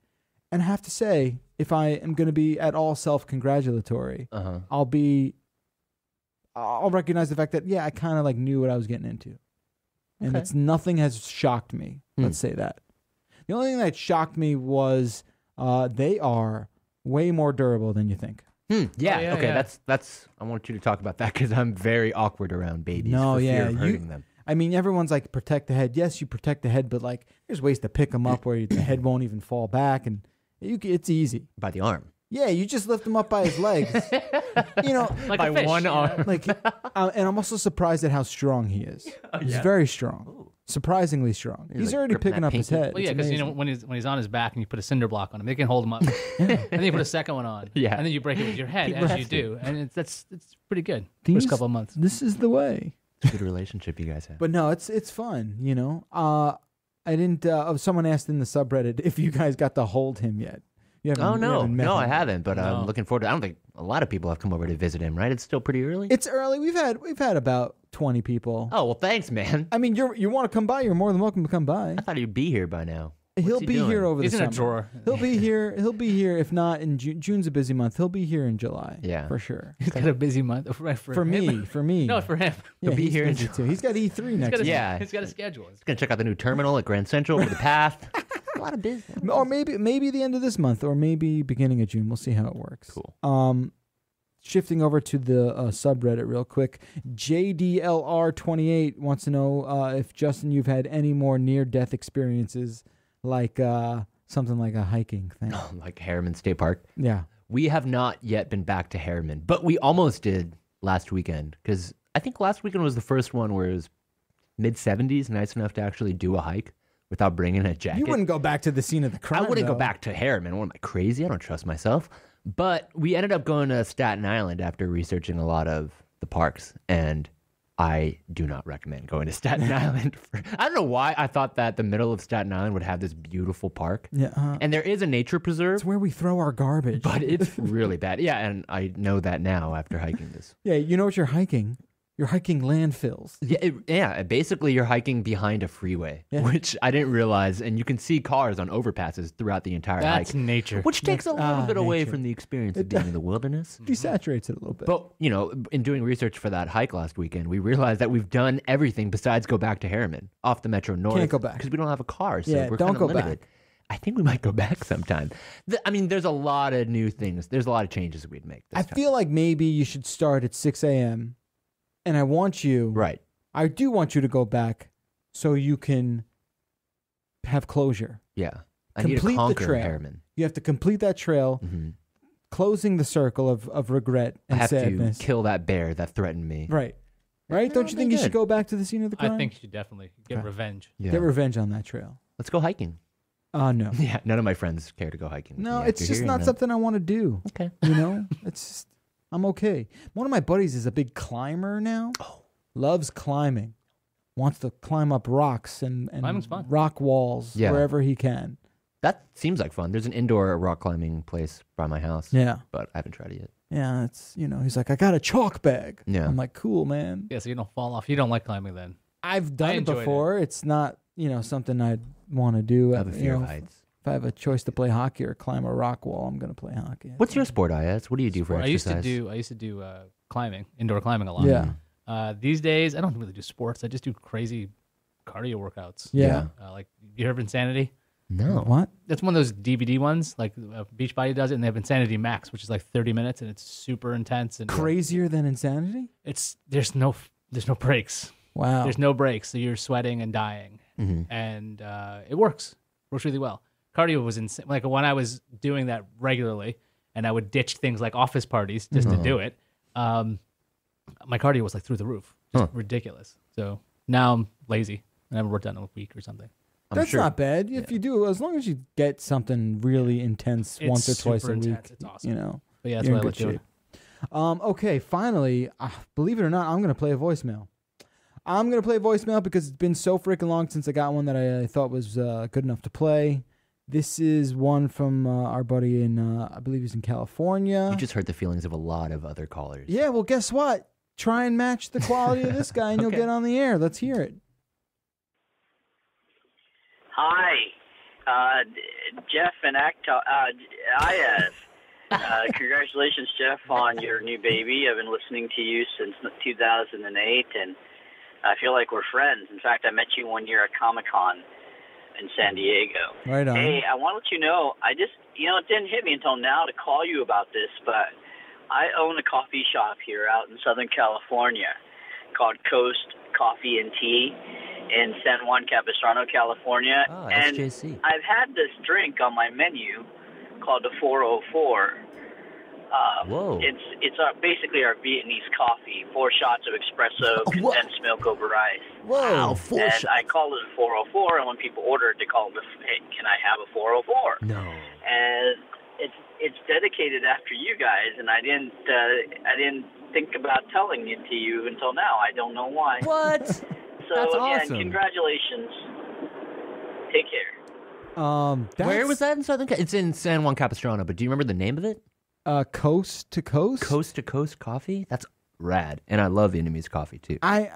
And I have to say, if I am going to be at all self-congratulatory, I'll recognize the fact that, yeah, I kind of like knew what I was getting into. And nothing has shocked me. Let's say that. The only thing that shocked me was they are way more durable than you think. Yeah. That's. I want you to talk about that because I'm very awkward around babies. For fear of hurting them. I mean, everyone's like, protect the head. Yes, you protect the head, but like, there's ways to pick them up where the head won't even fall back, and it's easy. By the arm. Yeah, you just lift him up by his legs. You know, like by a fish, one arm. Like, and I'm also surprised at how strong he is. He's very strong. Ooh. Surprisingly strong. He's like already picking up his head. Well, yeah, because when he's on his back and you put a cinder block on him, they can hold him up. And then you put a second one on. Yeah. And then you break it with your head as you do, and it's pretty good. First couple of months. This is the way. It's a good relationship you guys have. But no, it's fun. You know, I didn't. Someone asked in the subreddit if you guys got to hold him yet. No, I haven't. But I'm looking forward to. I don't think a lot of people have come over to visit him. Right? It's still pretty early. It's early. We've had about 20 people. Oh well, thanks, man. I mean, you want to come by? You're more than welcome to come by. I thought he'd be here by now. He'll be here over the summer. He's in a drawer. He'll be here. He'll be here. If not in June. June's a busy month. He'll be here in July. Yeah, for sure. He's got a busy month. For me. No, for him. Yeah, he'll be here too. He's got E3 next year. He's got a schedule. He's gonna check out the new terminal at Grand Central for the path. A lot of business. Or maybe the end of this month, or maybe beginning of June. We'll see how it works. Cool. Shifting over to the subreddit real quick. JDLR28 wants to know if, Justin, you've had any more near-death experiences like something like a hiking thing. Like Harriman State Park? Yeah. We have not yet been back to Harriman, but we almost did last weekend because I think last weekend was the first one where it was mid-70s, nice enough to actually do a hike without bringing a jacket. You wouldn't go back to the scene of the crime. I wouldn't though. go back to Harriman. What am I, crazy? I don't trust myself. But we ended up going to Staten Island after researching a lot of the parks, and I do not recommend going to Staten Island. I don't know why I thought that the middle of Staten Island would have this beautiful park. Yeah, and there is a nature preserve. it's where we throw our garbage. But it's really bad. Yeah, and I know that now after hiking this. Yeah, you know what you're hiking? You're hiking landfills. Yeah, basically you're hiking behind a freeway, which I didn't realize, and you can see cars on overpasses throughout the entire hike. That's nature. Which takes a little bit away nature. from the experience of being in the wilderness. Desaturates it a little bit. But, you know, in doing research for that hike last weekend, we realized that we've done everything besides go back to Harriman off the Metro North. Can't go back. Because we don't have a car, so Yeah, we're don't kind of go limited. back. I think we might go back sometime. I mean, there's a lot of new things. There's a lot of changes that we'd make this I time. feel like maybe you should start at 6 a.m. And I want you, Right. I do want you to go back so you can have closure. Yeah. I need to Complete the conquer trail. Harriman. You have to complete that trail, closing the circle of regret I and have sadness. to kill that bear that threatened me. Right. Right? Yeah, Don't you think you good. should go back to the scene of the crime? I think you should definitely get Okay. revenge. Yeah. Get revenge on that trail. Let's go hiking. No. Yeah, none of my friends care to go hiking. with No, me it's after just hearing not that. something I want to do. Okay. You know? It's just, I'm okay. One of my buddies is a big climber now. Oh. Loves climbing. Wants to climb up rocks and Climbing's fun. rock walls Yeah. wherever he can. That seems like fun. There's an indoor rock climbing place by my house. Yeah. But I haven't tried it yet. Yeah, it's, he's like, I got a chalk bag. Yeah. I'm like, cool, man. Yeah, so you don't fall off. You don't like climbing then. I've done it enjoyed before. It's not, something I'd want to do. I have a fear of If heights. I have a choice to play hockey or climb a rock wall, I'm going to play hockey. What's your sport, Ayaz? What do you do for I used exercise? to do climbing, indoor climbing a lot. Yeah. These days, I don't really do sports. I just do crazy cardio workouts. Yeah. Like, you heard of Insanity? No. What? That's one of those DVD ones. Like Beachbody does it, and they have Insanity Max, which is like 30 minutes, and it's super intense and Crazier than insanity? there's no breaks. Wow. There's no breaks, so you're sweating and dying, and it works really well. Cardio was insane. Like when I was doing that regularly, and I would ditch things like office parties just to do it. My cardio was like through the roof, just ridiculous. So now I'm lazy. I haven't worked out in a week or something. That's not bad. If you do, as long as you get something really intense It's once or twice super a week, intense. It's awesome. But yeah, that's you're what I in like good doing. shape. Okay, finally, believe it or not, I'm going to play a voicemail. I'm going to play a voicemail because it's been so freaking long since I got one that I thought was good enough to play. This is one from our buddy in, I believe he's in California. You just hurt the feelings of a lot of other callers. Yeah, well, guess what? Try and match the quality of this guy and you'll get on the air. Let's hear it. Hi, Jeff and Ayaz. Congratulations, Jeff, on your new baby. I've been listening to you since 2008, and I feel like we're friends. In fact, I met you one year at Comic-Con in San Diego. Right on. Hey, I want to let you know, it didn't hit me until now to call you about this, but I own a coffee shop here out in Southern California called Coast Coffee and Tea in San Juan Capistrano, California. And SJC. I've had this drink on my menu called the 404. Whoa. It's basically our Vietnamese coffee, 4 shots of espresso, condensed milk over ice. Wow, 4 And shots. I call it a 404, and when people order it, they call it, hey, can I have a 404? No. And it's dedicated after you guys, and I didn't think about telling it to you until now. I don't know why. What? So That's yeah, awesome. Congratulations. Take care. Where was that in Southern California? It's in San Juan Capistrano, but do you remember the name of it? Coast to Coast? Coast to Coast Coffee? That's rad. And I love Vietnamese coffee, too. I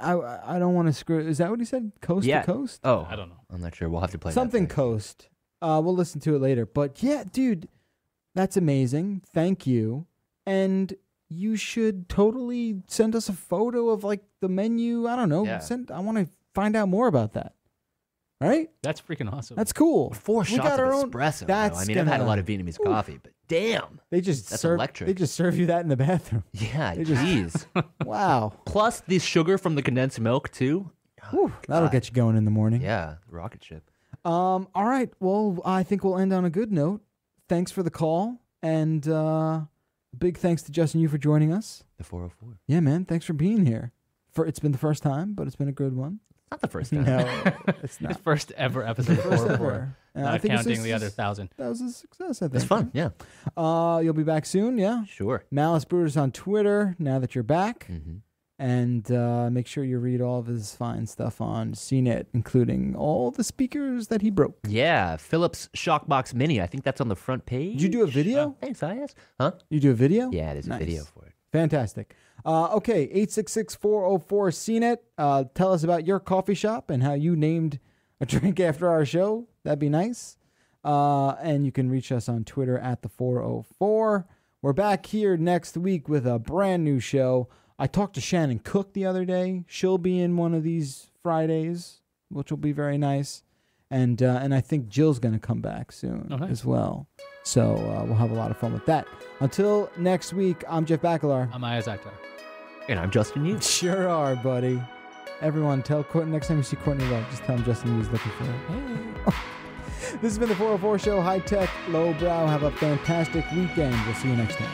don't want to screw. Is that what he said? Coast to Coast? Oh. I don't know. I'm not sure. We'll have to play Something that Coast. We'll listen to it later. But yeah, dude, that's amazing. Thank you. And you should totally send us a photo of like the menu. I don't know. Yeah. I want to find out more about that. Right? That's freaking awesome. That's cool. 4 We shots got of our own- espresso. though. that's I mean, I've had a gonna- lot of Vietnamese coffee, but damn. That's electric. They just serve you that in the bathroom. Yeah, They just- jeez. Wow. Plus the sugar from the condensed milk, too. Whew, that'll get you going in the morning. Yeah, rocket ship. All right. Well, I think we'll end on a good note. Thanks for the call. And big thanks to Justin, you for joining us. The 404. Yeah, man. Thanks for being here. It's been the first time, but it's been a good one. Not the first time. No, it's not. His first ever episode. First 404. ever. Not counting the other 1,000. That was a success, I think. It's fun, yeah. You'll be back soon, yeah? Sure. Malice Brewers on Twitter, now that you're back. Mm-hmm. And make sure you read all of his fine stuff on CNET, including all the speakers that he broke. Yeah, Philips Shockbox Mini. I think that's on the front page. Did you do a video? Thanks, IS. Huh? You do a video? Yeah, there's a video for it. Fantastic. Okay, 866-404-CNET. Tell us about your coffee shop and how you named a drink after our show. That'd be nice. And you can reach us on Twitter at the 404. We're back here next week with a brand new show. I talked to Shannon Cook the other day. She'll be in one of these Fridays, which will be very nice. And I think Jill's going to come back soon as well. So we'll have a lot of fun with that. Until next week, I'm Jeff Bacalar. I'm Ayaz Akhtar. And I'm Justin Yu. Sure are, buddy. Everyone, tell Courtney next time you see Courtney Love, just tell him Justin Yu's looking for him. Hey. This has been the 404 Show. High tech, low brow. Have a fantastic weekend. We'll see you next time.